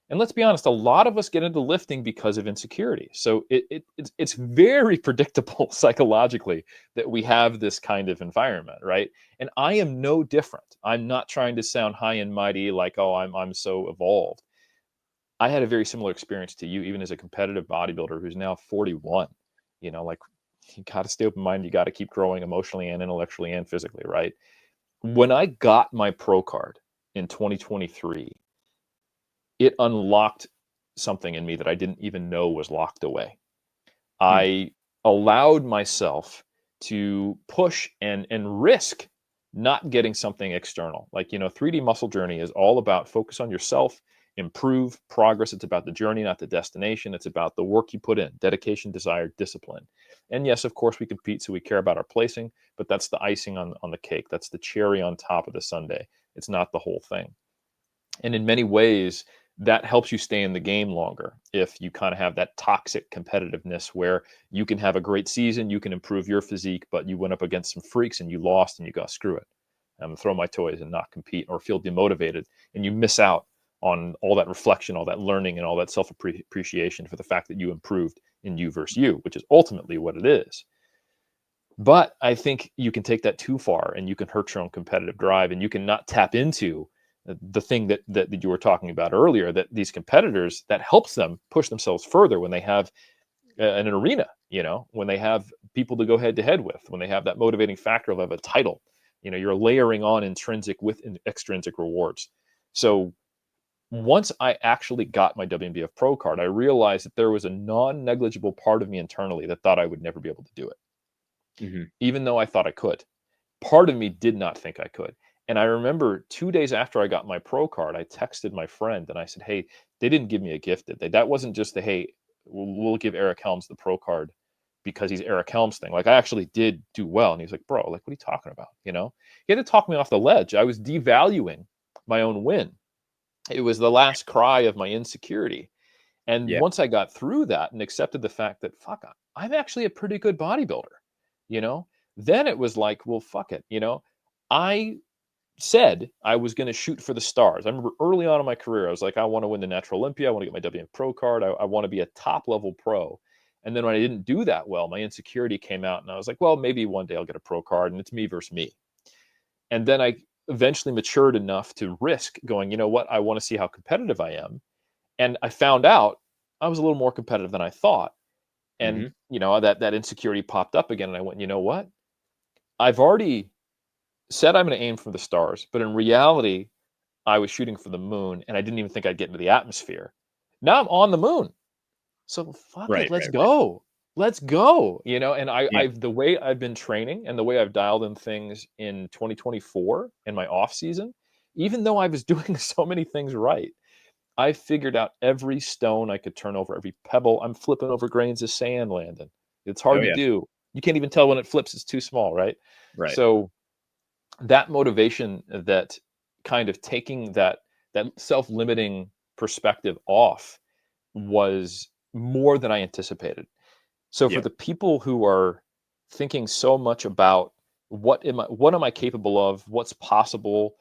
And let's be honest, a lot of us get into lifting because of insecurity. So it's very predictable psychologically that we have this kind of environment, right? And I am no different. I'm not trying to sound high and mighty like, oh, I'm so evolved. I had a very similar experience to you, even as a competitive bodybuilder who's now 41. Like you got to stay open minded. You got to keep growing emotionally and intellectually and physically, right? When I got my pro card in 2023, it unlocked something in me that I didn't even know was locked away. Hmm. I allowed myself to push and risk not getting something external. Like, 3D Muscle Journey is all about focus on yourself, improve progress. It's about the journey, not the destination. It's about the work you put in, dedication, desire, discipline. And yes, of course, we compete, so we care about our placing, but that's the icing on the cake. That's the cherry on top of the sundae. It's not the whole thing. And in many ways, that helps you stay in the game longer if you kind of have that toxic competitiveness where you can have a great season, you can improve your physique, but you went up against some freaks and you lost and you go, screw it. I'm going to throw my toys and not compete or feel demotivated. And you miss out on all that reflection, all that learning, and all that self appreciation for the fact that you improved in you versus you, which is ultimately what it is. But I think you can take that too far and you can hurt your own competitive drive and you can not tap into the thing that you were talking about earlier, that these competitors, that helps them push themselves further when they have an arena, when they have people to go head to head with, when they have that motivating factor of a title, you're layering on intrinsic with extrinsic rewards. So once I actually got my WNBF Pro card, I realized that there was a non-negligible part of me internally that thought I would never be able to do it, Hmm. even though I thought I could. Part of me did not think I could. And I remember 2 days after I got my pro card, I texted my friend and I said, hey, they didn't give me a gift, did they? That wasn't just the, hey, we'll give Eric Helms the pro card because he's Eric Helms thing. Like I actually did do well. And he's like, bro, like, what are you talking about? He had to talk me off the ledge. I was devaluing my own win. It was the last cry of my insecurity. And Yeah. once I got through that and accepted the fact that, fuck, I'm actually a pretty good bodybuilder, you know, then it was like, well, fuck it. I said I was going to shoot for the stars. I remember early on in my career, I was like, I want to win the Natural Olympia. I want to get my WM Pro card. I want to be a top level pro. And then when I didn't do that well, my insecurity came out and I was like, well, maybe one day I'll get a pro card and it's me versus me. And then I eventually matured enough to risk going, you know what? I want to see how competitive I am. And I found out I was a little more competitive than I thought. And, Hmm. that insecurity popped up again. And I went, you know what? I've already said I'm going to aim for the stars, but in reality, I was shooting for the moon and I didn't even think I'd get into the atmosphere. Now I'm on the moon. So fuck it, Right, let's right, right. go. Let's go. And Yeah. I've the way I've been training and the way I've dialed in things in 2024 in my off season, even though I was doing so many things right, I figured out every stone I could turn over, every pebble. I'm flipping over grains of sand, Landon. It's Oh hard to yeah. do. You can't even tell when it flips, it's too small, right? Right. So that motivation, that kind of taking that self-limiting perspective off, was more than I anticipated. So for Yeah. the people who are thinking so much about what am I capable of, what's possible,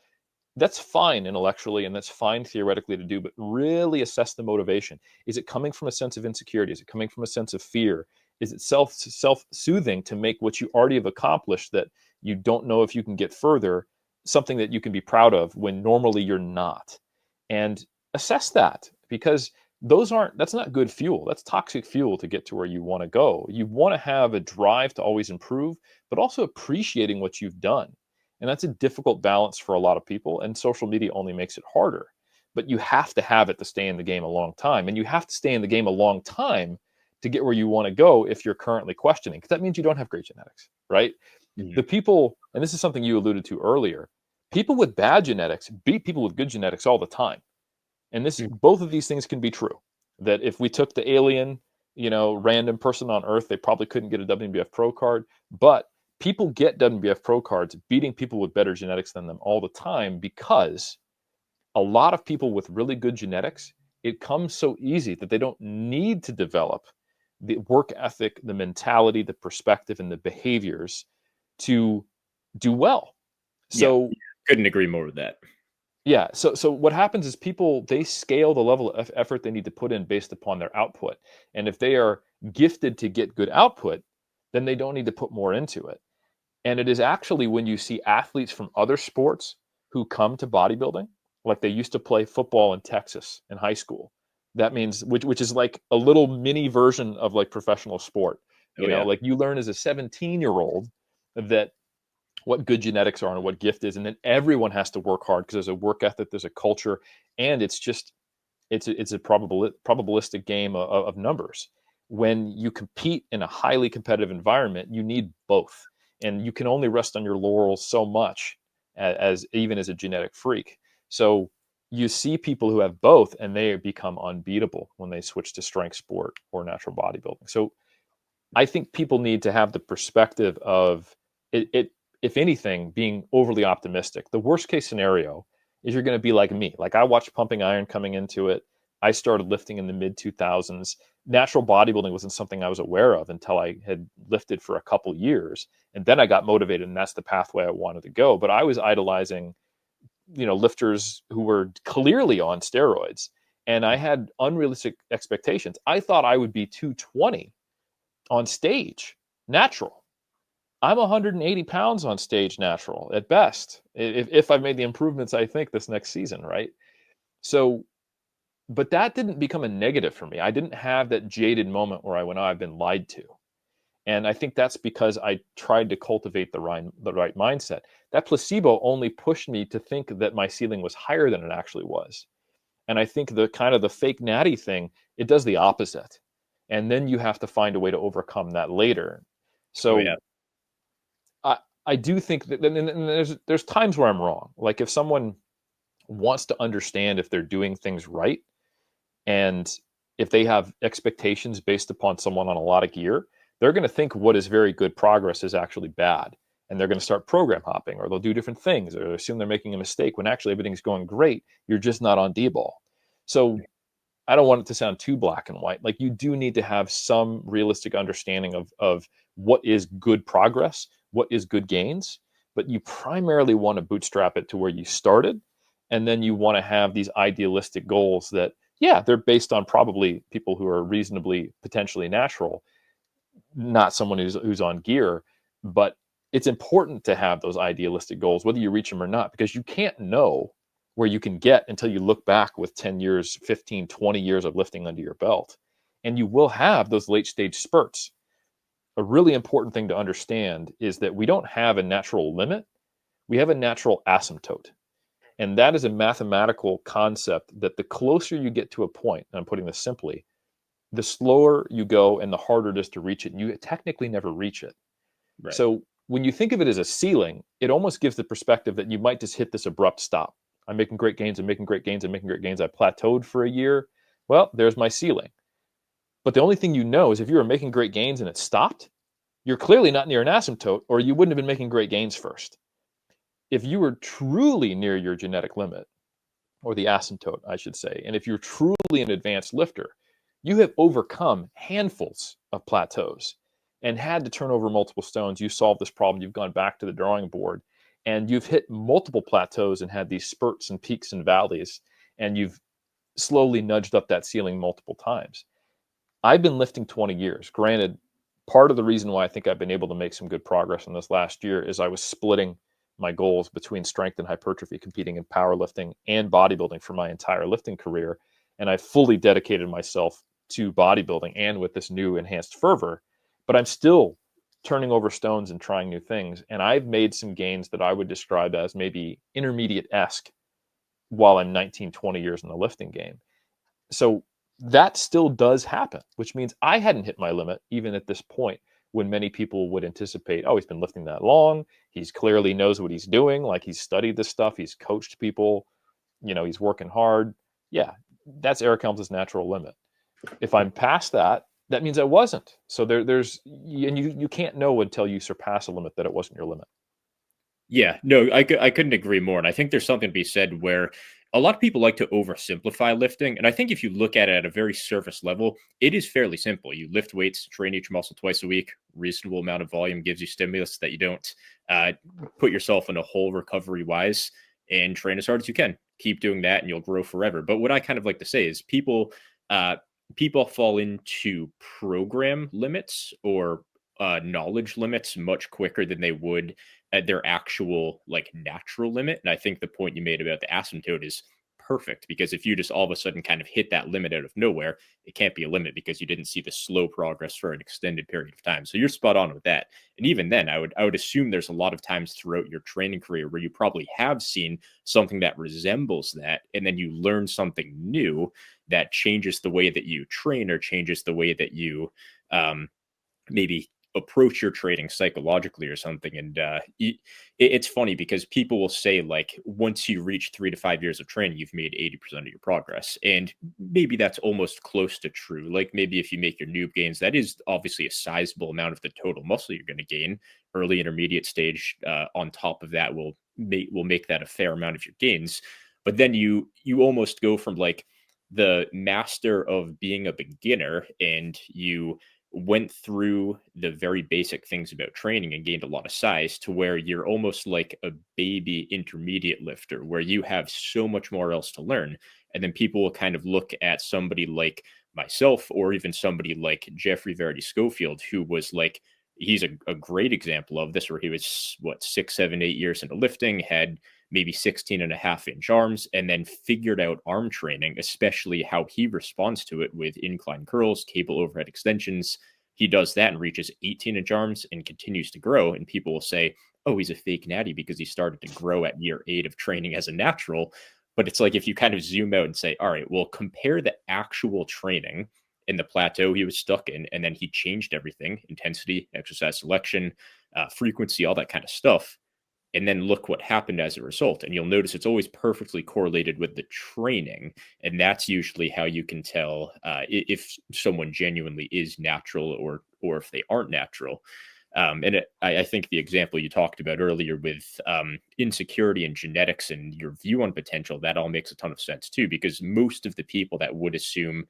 that's fine intellectually and that's fine theoretically to do, but really assess the motivation. Is it coming from a sense of insecurity? Is it coming from a sense of fear? Is it self-soothing to make what you already have accomplished, that you don't know if you can get further, something that you can be proud of when normally you're not? And assess that, because that's not good fuel. That's toxic fuel to get to where you want to go. You want to have a drive to always improve, but also appreciating what you've done. And that's a difficult balance for a lot of people, and social media only makes it harder. But you have to have it to stay in the game a long time. And you have to stay in the game a long time to get where you want to go if you're currently questioning, because that means you don't have great genetics, right? Mhm. The people, and this is something you alluded to earlier, people with bad genetics beat people with good genetics all the time. And this, Mhm. both of these things can be true. That if we took the alien, random person on Earth, they probably couldn't get a WBF Pro card. But people get WBF Pro cards beating people with better genetics than them all the time, because a lot of people with really good genetics, it comes so easy that they don't need to develop the work ethic, the mentality, the perspective, and the behaviors to do well. Yeah. So Couldn't agree more with that. yeah. So what happens is people, they scale the level of effort they need to put in based upon their output. And if they are gifted to get good output, then they don't need to put more into it. And it is actually when you see athletes from other sports who come to bodybuilding, like they used to play football in Texas in high school. That means, which is like a little mini version of like professional sport. Oh yeah. Like you learn as a 17-year-old that what good genetics are and what gift is, and then everyone has to work hard because there's a work ethic, there's a culture, and it's a probabilistic game of numbers. When you compete in a highly competitive environment, you need both, and you can only rest on your laurels so much, as even as a genetic freak. So you see people who have both and they become unbeatable when they switch to strength sport or natural bodybuilding. So I think people need to have the perspective of it, if anything, being overly optimistic. The worst case scenario is you're going to be like me. Like I watched Pumping Iron coming into it. I started lifting in the mid 2000s. Natural bodybuilding wasn't something I was aware of until I had lifted for a couple years. And then I got motivated, and that's the pathway I wanted to go. But I was idolizing, lifters who were clearly on steroids. And I had unrealistic expectations. I thought I would be 220 on stage, natural. I'm 180 pounds on stage, natural at best, if I've made the improvements I think this next season, right? So, but that didn't become a negative for me. I didn't have that jaded moment where I went, "Oh, I've been lied to." And I think that's because I tried to cultivate the right mindset. That placebo only pushed me to think that my ceiling was higher than it actually was. And I think the kind of the fake natty thing, it does the opposite. And then you have to find a way to overcome that later. Oh yeah. So I I do think that, and there's times where I'm wrong. Like if someone wants to understand if they're doing things right, and if they have expectations based upon someone on a lot of gear, they're going to think what is very good progress is actually bad. And they're going to start program hopping, or they'll do different things, or assume they're making a mistake when actually everything's going great. You're just not on D-ball. So I don't want it to sound too black and white. Like you do need to have some realistic understanding of what is good progress, what is good gains, but you primarily want to bootstrap it to where you started, and then you want to have these idealistic goals that, yeah, they're based on probably people who are reasonably potentially natural, not someone who's on gear, but it's important to have those idealistic goals, whether you reach them or not, because you can't know where you can get until you look back with 10 years, 15, 20 years of lifting under your belt. And you will have those late stage spurts. A really important thing to understand is that we don't have a natural limit, we have a natural asymptote. And that is a mathematical concept that the closer you get to a point, and I'm putting this simply, the slower you go and the harder it is to reach it. And you technically never reach it. Right. So when you think of it as a ceiling, it almost gives the perspective that you might just hit this abrupt stop. I'm making great gains, I'm making great gains, I'm making great gains. I plateaued for a year. Well, there's my ceiling. But the only thing you know is if you were making great gains and it stopped, you're clearly not near an asymptote, or you wouldn't have been making great gains first. If you were truly near your genetic limit, or the asymptote, I should say, and if you're truly an advanced lifter, you have overcome handfuls of plateaus and had to turn over multiple stones. You solved this problem, you've gone back to the drawing board, and you've hit multiple plateaus and had these spurts and peaks and valleys, and you've slowly nudged up that ceiling multiple times. I've been lifting 20 years. Granted, part of the reason why I think I've been able to make some good progress in this last year is I was splitting my goals between strength and hypertrophy, competing in powerlifting and bodybuilding for my entire lifting career. And I fully dedicated myself to bodybuilding and with this new enhanced fervor, but I'm still turning over stones and trying new things. And I've made some gains that I would describe as maybe intermediate-esque while I'm 19, 20 years in the lifting game. So that still does happen, which means I hadn't hit my limit even at this point, when many people would anticipate, oh, he's been lifting that long. He's clearly knows what he's doing. Like, he's studied this stuff. He's coached people, he's working hard. Yeah, that's Eric Helms' natural limit. If I'm past that, that means I wasn't. So you can't know until you surpass a limit that it wasn't your limit. Yeah, no, I couldn't agree more. And I think there's something to be said where a lot of people like to oversimplify lifting. And I think if you look at it at a very surface level, it is fairly simple. You lift weights, train each muscle twice a week, reasonable amount of volume gives you stimulus that you don't put yourself in a hole recovery wise, and train as hard as you can. Keep doing that and you'll grow forever. But what I kind of like to say is people fall into program limits or knowledge limits much quicker than they would at their actual like natural limit. And I think the point you made about the asymptote is perfect, because if you just all of a sudden kind of hit that limit out of nowhere, it can't be a limit because you didn't see the slow progress for an extended period of time. So you're spot on with that. And even then, I would assume there's a lot of times throughout your training career where you probably have seen something that resembles that, and then you learn something new that changes the way that you train or changes the way that you maybe approach your training psychologically or something. And it's funny because people will say, like, once you reach 3 to 5 years of training, you've made 80% of your progress. And maybe that's almost close to true. Like, maybe if you make your noob gains, that is obviously a sizable amount of the total muscle you're going to gain. Early intermediate stage on top of that will make that a fair amount of your gains. But then you almost go from like the master of being a beginner, and you went through the very basic things about training and gained a lot of size, to where you're almost like a baby intermediate lifter where you have so much more else to learn. And then people will kind of look at somebody like myself, or even somebody like Jeffrey Verity Schofield, who was like, he's a great example of this, where he was what, 6, 7, 8 years into lifting, had maybe 16.5 inch arms, and then figured out arm training, especially how he responds to it with incline curls, cable overhead extensions. He does that and reaches 18-inch arms and continues to grow. And people will say, oh, he's a fake natty because he started to grow at year 8 of training as a natural. But it's like, if you kind of zoom out and say, all right, well, compare the actual training in the plateau he was stuck in, and then he changed everything: intensity, exercise selection, frequency, all that kind of stuff. And then look what happened as a result. And you'll notice it's always perfectly correlated with the training. And that's usually how you can tell if someone genuinely is natural, or if they aren't natural. I think the example you talked about earlier with insecurity and genetics and your view on potential, that all makes a ton of sense too, because most of the people that would assume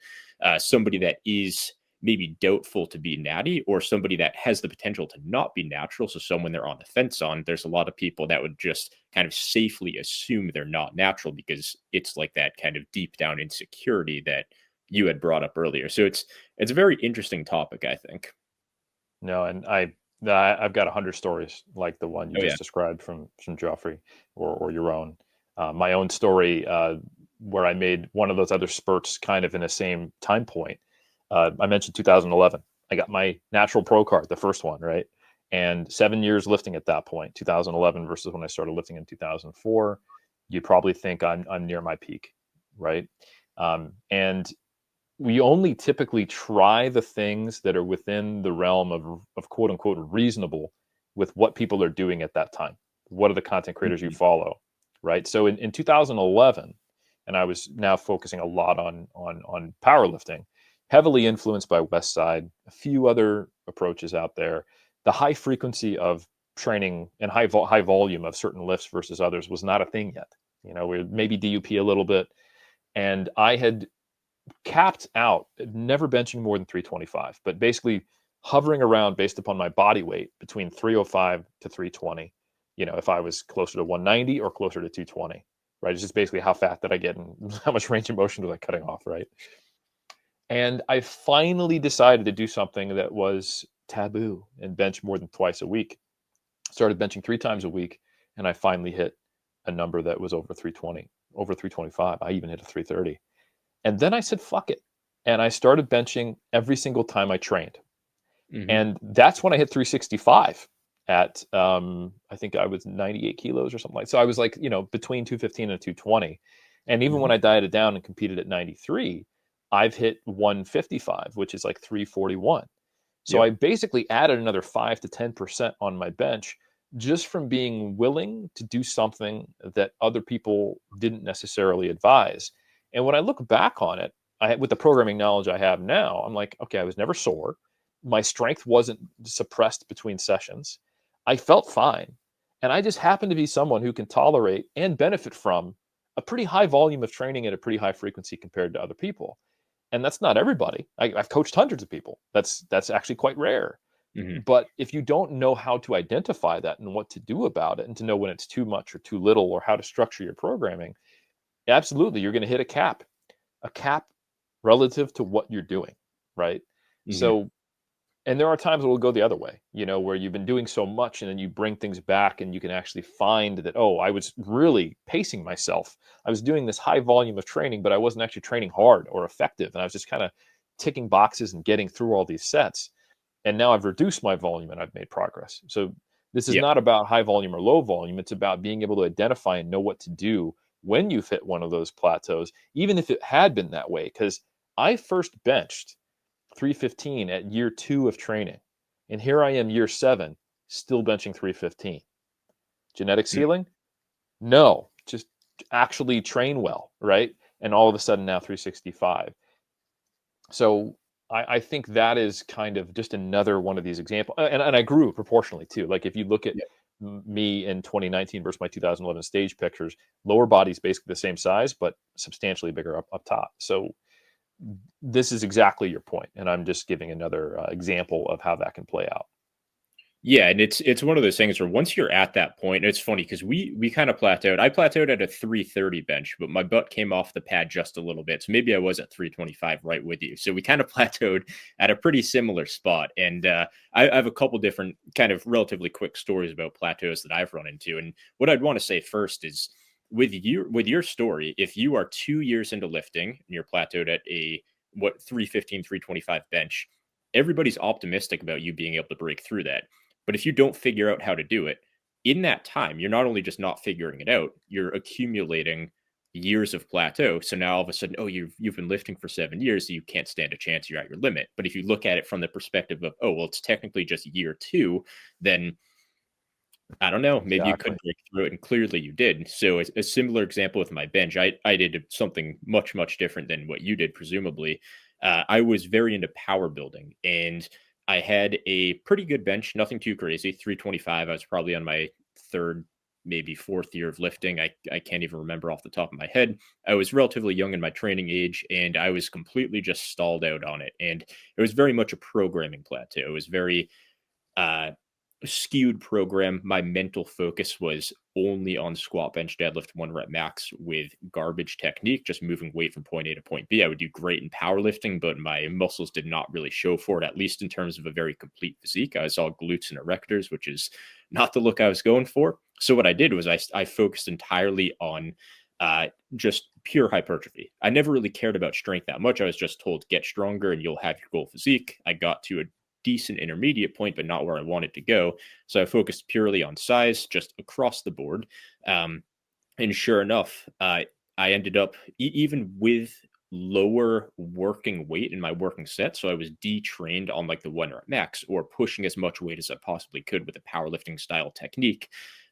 somebody that is maybe doubtful to be natty, or somebody that has the potential to not be natural, so someone they're on the fence on, there's a lot of people that would just kind of safely assume they're not natural, because it's like that kind of deep down insecurity that you had brought up earlier. So it's a very interesting topic, I think. No, and I've got 100 stories like the one you Oh yeah. just described from Joffrey, or your own. My own story, where I made one of those other spurts kind of in the same time point. I mentioned 2011. I got my natural pro card, the first one, right? And 7 years lifting at that point, 2011 versus when I started lifting in 2004. you probably think I'm near my peak, right? And we only typically try the things that are within the realm of quote unquote reasonable with what people are doing at that time. What are the content creators you Mhm. follow, right? So in 2011, and I was now focusing a lot on powerlifting, heavily influenced by West Side, a few other approaches out there. The high frequency of training and high volume of certain lifts versus others was not a thing yet. You know, we maybe DUP a little bit, and I had capped out, never benching more than 325, but basically hovering around based upon my body weight between 305 to 320. You know, if I was closer to 190 or closer to 220, right? It's just basically how fat did I get and how much range of motion was I cutting off, right? And I finally decided to do something that was taboo and bench more than twice a week. Started benching 3 times a week, and I finally hit a number that was over 320, over 325. I even hit a 330. And then I said, fuck it. And I started benching every single time I trained. Mhm. And that's when I hit 365 at, I think I was 98 kilos or something like that. So I was like, you know, between 215 and 220. And even Mhm. when I dieted down and competed at 93, I've hit 155, which is like 341. So I Yep. basically added another 5 to 10% on my bench just from being willing to do something that other people didn't necessarily advise. And when I look back on it, with the programming knowledge I have now, I'm like, okay, I was never sore. My strength wasn't suppressed between sessions. I felt fine. And I just happen to be someone who can tolerate and benefit from a pretty high volume of training at a pretty high frequency compared to other people. And that's not everybody. I've coached hundreds of people. That's actually quite rare. Mhm. But if you don't know how to identify that and what to do about it, and to know when it's too much or too little, or how to structure your programming, absolutely, you're going to hit a cap relative to what you're doing, right? Mhm. So, and there are times it will go the other way, you know, where you've been doing so much and then you bring things back and you can actually find that, oh, I was really pacing myself. I was doing this high volume of training, but I wasn't actually training hard or effective. And I was just kind of ticking boxes and getting through all these sets. And now I've reduced my volume and I've made progress. So this is Yep. not about high volume or low volume. It's about being able to identify and know what to do when you've hit one of those plateaus, even if it had been that way. Because I first benched 315 at year 2 of training. And here I am, year 7, still benching 315. Genetic Mm. ceiling? No, just actually train well, right? And all of a sudden now 365. So I think that is kind of just another one of these examples. And I grew proportionally too. Like if you look at Yep. me in 2019 versus my 2011 stage pictures, lower body's basically the same size, but substantially bigger up top. So this is exactly your point, and I'm just giving another example of how that can play out. Yeah, and it's one of those things where once you're at that point, and it's funny because we kind of plateaued. I plateaued at a 330 bench, but my butt came off the pad just a little bit. So maybe I was at 325 right with you. So we kind of plateaued at a pretty similar spot. And I have a couple different kind of relatively quick stories about plateaus that I've run into. And what I'd want to say first is with your story, if you are 2 years into lifting and you're plateaued at a 315, 325 bench, everybody's optimistic about you being able to break through that. But if you don't figure out how to do it, in that time, you're not only just not figuring it out, you're accumulating years of plateau. So now all of a sudden, oh, you've been lifting for 7 years, so you can't stand a chance, you're at your limit. But if you look at it from the perspective of, oh, well, it's technically just year 2, then I don't know, maybe you could Exactly. break through it, and clearly you did. So a similar example with my bench, I did something much, much different than what you did, presumably. I was very into power building, and I had a pretty good bench, nothing too crazy, 325. I was probably on my third, maybe fourth year of lifting. I can't even remember off the top of my head. I was relatively young in my training age, and I was completely just stalled out on it. And it was very much a programming plateau. It was very uh, skewed program. My mental focus was only on squat, bench, deadlift, 1 rep max with garbage technique, just moving weight from point A to point B. I would do great in powerlifting, but my muscles did not really show for it, at least in terms of a very complete physique. I was all glutes and erectors, which is not the look I was going for. So what I did was I focused entirely on uh, just pure hypertrophy. I never really cared about strength that much. I was just told, get stronger and you'll have your goal physique. I got to a decent intermediate point, but not where I wanted to go. So I focused purely on size, just across the board. Um, And sure enough, I ended up even with lower working weight in my working set. So I was detrained on like the 1 rep max or pushing as much weight as I possibly could with a powerlifting style technique.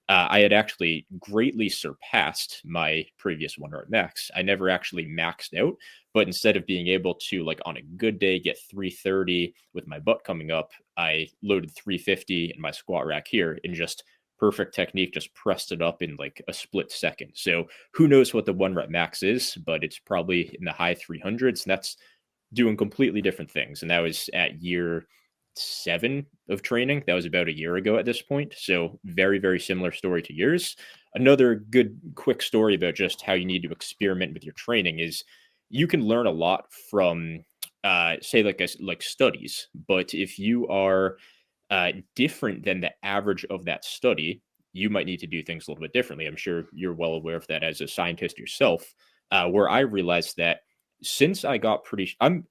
I had actually greatly surpassed my previous 1 rep max. I never actually maxed out, but instead of being able to, like, on a good day, get 330 with my butt coming up, I loaded 350 in my squat rack here and just perfect technique, just pressed it up in like a split second. So who knows what the 1 rep max is, but it's probably in the high 300s. And that's doing completely different things. And that was at year 7 of training. That was about a year ago at this point. So very, very similar story to yours. Another good quick story about just how you need to experiment with your training is you can learn a lot from say like studies, but if you are different than the average of that study, you might need to do things a little bit differently. I'm sure you're well aware of that as a scientist yourself. Where I realized that since I got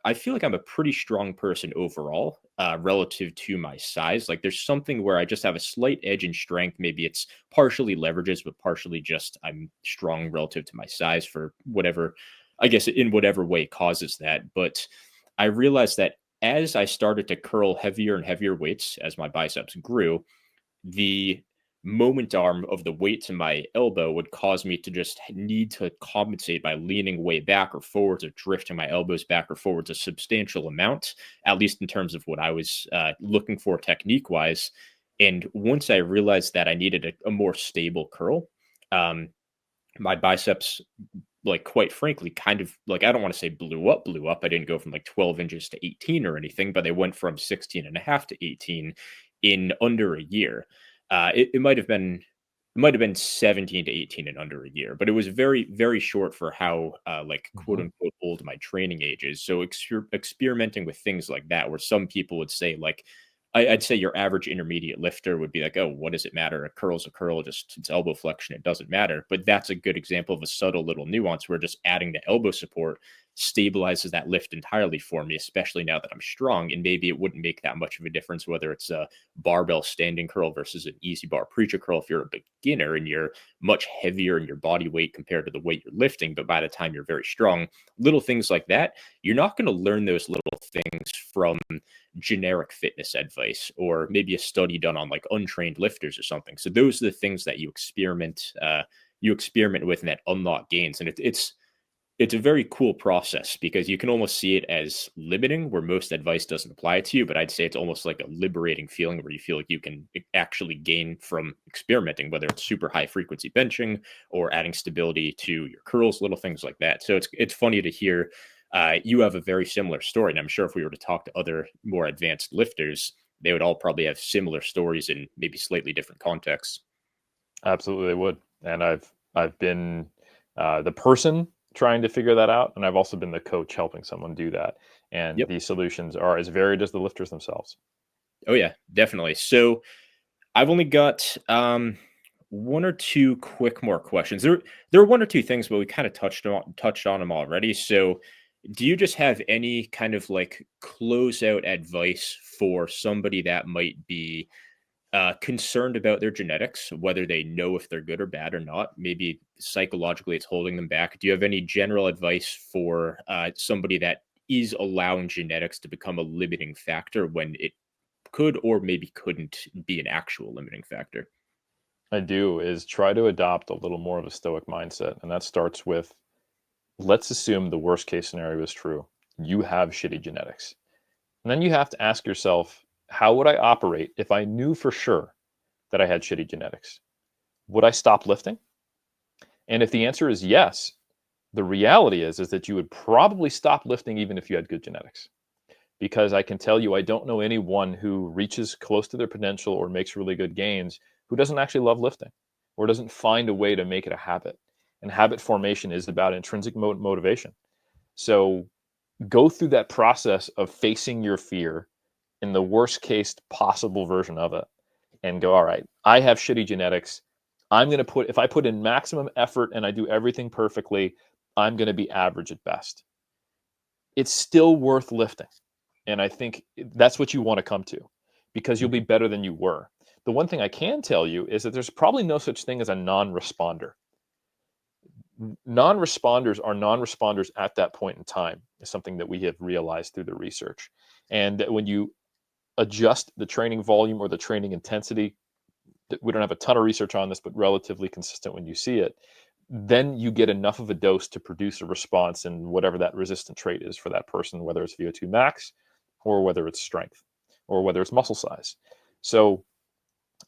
I feel like I'm a pretty strong person overall, relative to my size. Like there's something where I just have a slight edge in strength. Maybe it's partially leverages, but partially just I'm strong relative to my size for whatever, I guess, in whatever way causes that. But I realized that as I started to curl heavier and heavier weights as my biceps grew, the moment arm of the weight to my elbow would cause me to just need to compensate by leaning way back or forwards or drifting my elbows back or forwards a substantial amount, at least in terms of what I was looking for technique wise. And once I realized that I needed a more stable curl, um, my biceps, like, quite frankly, kind of like, I don't want to say blew up. I didn't go from like 12 inches to 18 or anything, but they went from 16 and a half to 18 in under a year. It might have been 17 to 18 in under a year, but it was very, very short for how like quote Mhm. unquote old my training age is. So experimenting with things like that, where some people would say like, I'd say your average intermediate lifter would be like, oh, what does it matter? A curl's a curl, just it's elbow flexion. It doesn't matter. But that's a good example of a subtle little nuance where just adding the elbow support stabilizes that lift entirely for me, especially now that I'm strong. And maybe it wouldn't make that much of a difference whether it's a barbell standing curl versus an easy bar preacher curl if you're a beginner and you're much heavier in your body weight compared to the weight you're lifting. But by the time you're very strong, little things like that, you're not going to learn those little things from generic fitness advice or maybe a study done on like untrained lifters or something. So those are the things that you experiment with and that unlock gains. And it's a very cool process because you can almost see it as limiting where most advice doesn't apply to you, but I'd say it's almost like a liberating feeling where you feel like you can actually gain from experimenting, whether it's super high frequency benching or adding stability to your curls, little things like that. So it's funny to hear you have a very similar story. And I'm sure if we were to talk to other more advanced lifters, they would all probably have similar stories in maybe slightly different contexts. Absolutely, they would. And I've been the person trying to figure that out, and I've also been the coach helping someone do that. And Yep. the solutions are as varied as the lifters themselves. Oh yeah, definitely. So I've only got one or two quick more questions. There are one or two things, but we kind of touched on them already. So, do you just have any kind of like closeout advice for somebody that might be concerned about their genetics, whether they know if they're good or bad or not? Maybe psychologically it's holding them back. Do you have any general advice for somebody that is allowing genetics to become a limiting factor when it could or maybe couldn't be an actual limiting factor? I do is try to adopt a little more of a stoic mindset. And that starts with, let's assume the worst case scenario is true. You have shitty genetics. And then you have to ask yourself, how would I operate if I knew for sure that I had shitty genetics? Would I stop lifting? And if the answer is yes, the reality is that you would probably stop lifting even if you had good genetics. Because I can tell you, I don't know anyone who reaches close to their potential or makes really good gains who doesn't actually love lifting or doesn't find a way to make it a habit. And habit formation is about intrinsic motivation. So go through that process of facing your fear in the worst case possible version of it and go, all right, I have shitty genetics. I'm going to if I put in maximum effort and I do everything perfectly, I'm going to be average at best. It's still worth lifting. And I think that's what you want to come to because you'll be Mhm. better than you were. The one thing I can tell you is that there's probably no such thing as a non responder. Non-responders are non-responders at that point in time is something that we have realized through the research. And that when you adjust the training volume or the training intensity, we don't have a ton of research on this, but relatively consistent when you see it, then you get enough of a dose to produce a response in whatever that resistant trait is for that person, whether it's VO2 max or whether it's strength or whether it's muscle size. So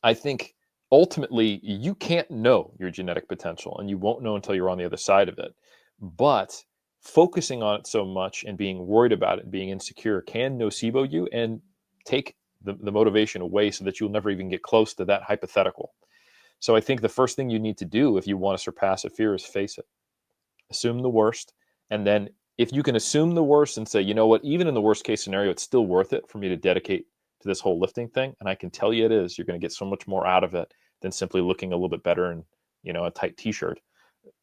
I think ultimately you can't know your genetic potential and you won't know until you're on the other side of it. But focusing on it so much and being worried about it and being insecure can nocebo you and take the motivation away so that you'll never even get close to that hypothetical. So I think the first thing you need to do if you want to surpass a fear is face it. Assume the worst. And then if you can assume the worst and say, you know what, even in the worst case scenario, it's still worth it for me to dedicate to this whole lifting thing. And I can tell you it is, you're going to get so much more out of it than simply looking a little bit better in, a tight t-shirt.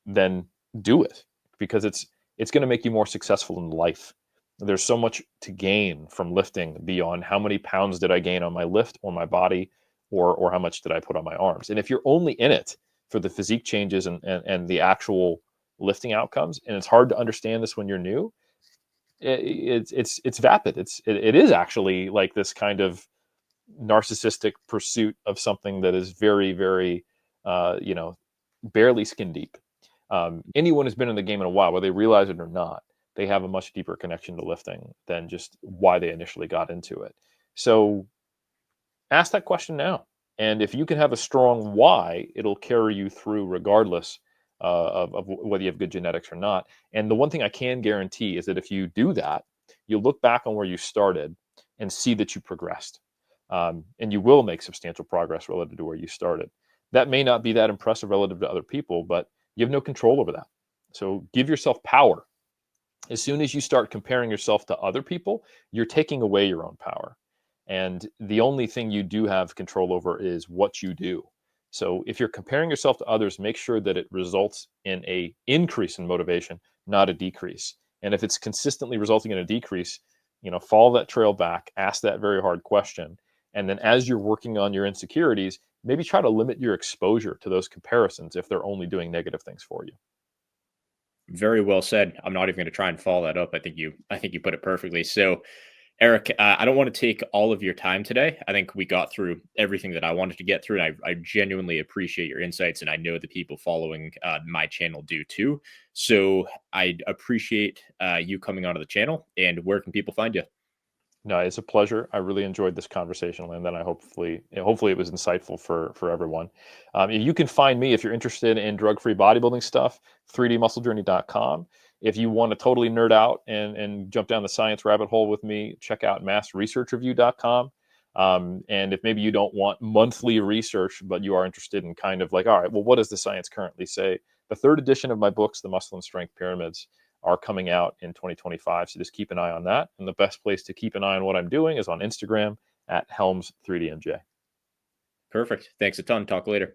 Then do it, because it's going to make you more successful in life. There's so much to gain from lifting beyond how many pounds did I gain on my lift or my body, or how much did I put on my arms. And if you're only in it for the physique changes and the actual lifting outcomes, and it's hard to understand this when you're new, it's vapid. It is actually like this kind of narcissistic pursuit of something that is very, very, barely skin deep. Anyone who's been in the game in a while, whether they realize it or not, they have a much deeper connection to lifting than just why they initially got into it. So ask that question now. And if you can have a strong why, it'll carry you through regardless of whether you have good genetics or not. And the one thing I can guarantee is that if you do that, you'll look back on where you started and see that you progressed. And you will make substantial progress relative to where you started. That may not be that impressive relative to other people, but you have no control over that. So give yourself power. As soon as you start comparing yourself to other people, you're taking away your own power. And the only thing you do have control over is what you do. So if you're comparing yourself to others, make sure that it results in a increase in motivation, not a decrease. And if it's consistently resulting in a decrease, follow that trail back, ask that very hard question. And then as you're working on your insecurities, maybe try to limit your exposure to those comparisons if they're only doing negative things for you. Very well said. I'm not even going to try and follow that up. I think you put it perfectly. So, Eric, I don't want to take all of your time today. I think we got through everything that I wanted to get through, and I genuinely appreciate your insights, and I know the people following my channel do too. So I appreciate you coming onto the channel. And where can people find you? No, it's a pleasure. I really enjoyed this conversation, Landon. I hopefully it was insightful for everyone. You can find me if you're interested in drug-free bodybuilding stuff, 3dmusclejourney.com. If you want to totally nerd out and jump down the science rabbit hole with me, check out massresearchreview.com. And if maybe you don't want monthly research, but you are interested in kind of like, all right, well, what does the science currently say? The third edition of my books, The Muscle and Strength Pyramids, are coming out in 2025. So just keep an eye on that. And the best place to keep an eye on what I'm doing is on Instagram at Helms3DMJ. Perfect. Thanks a ton. Talk later.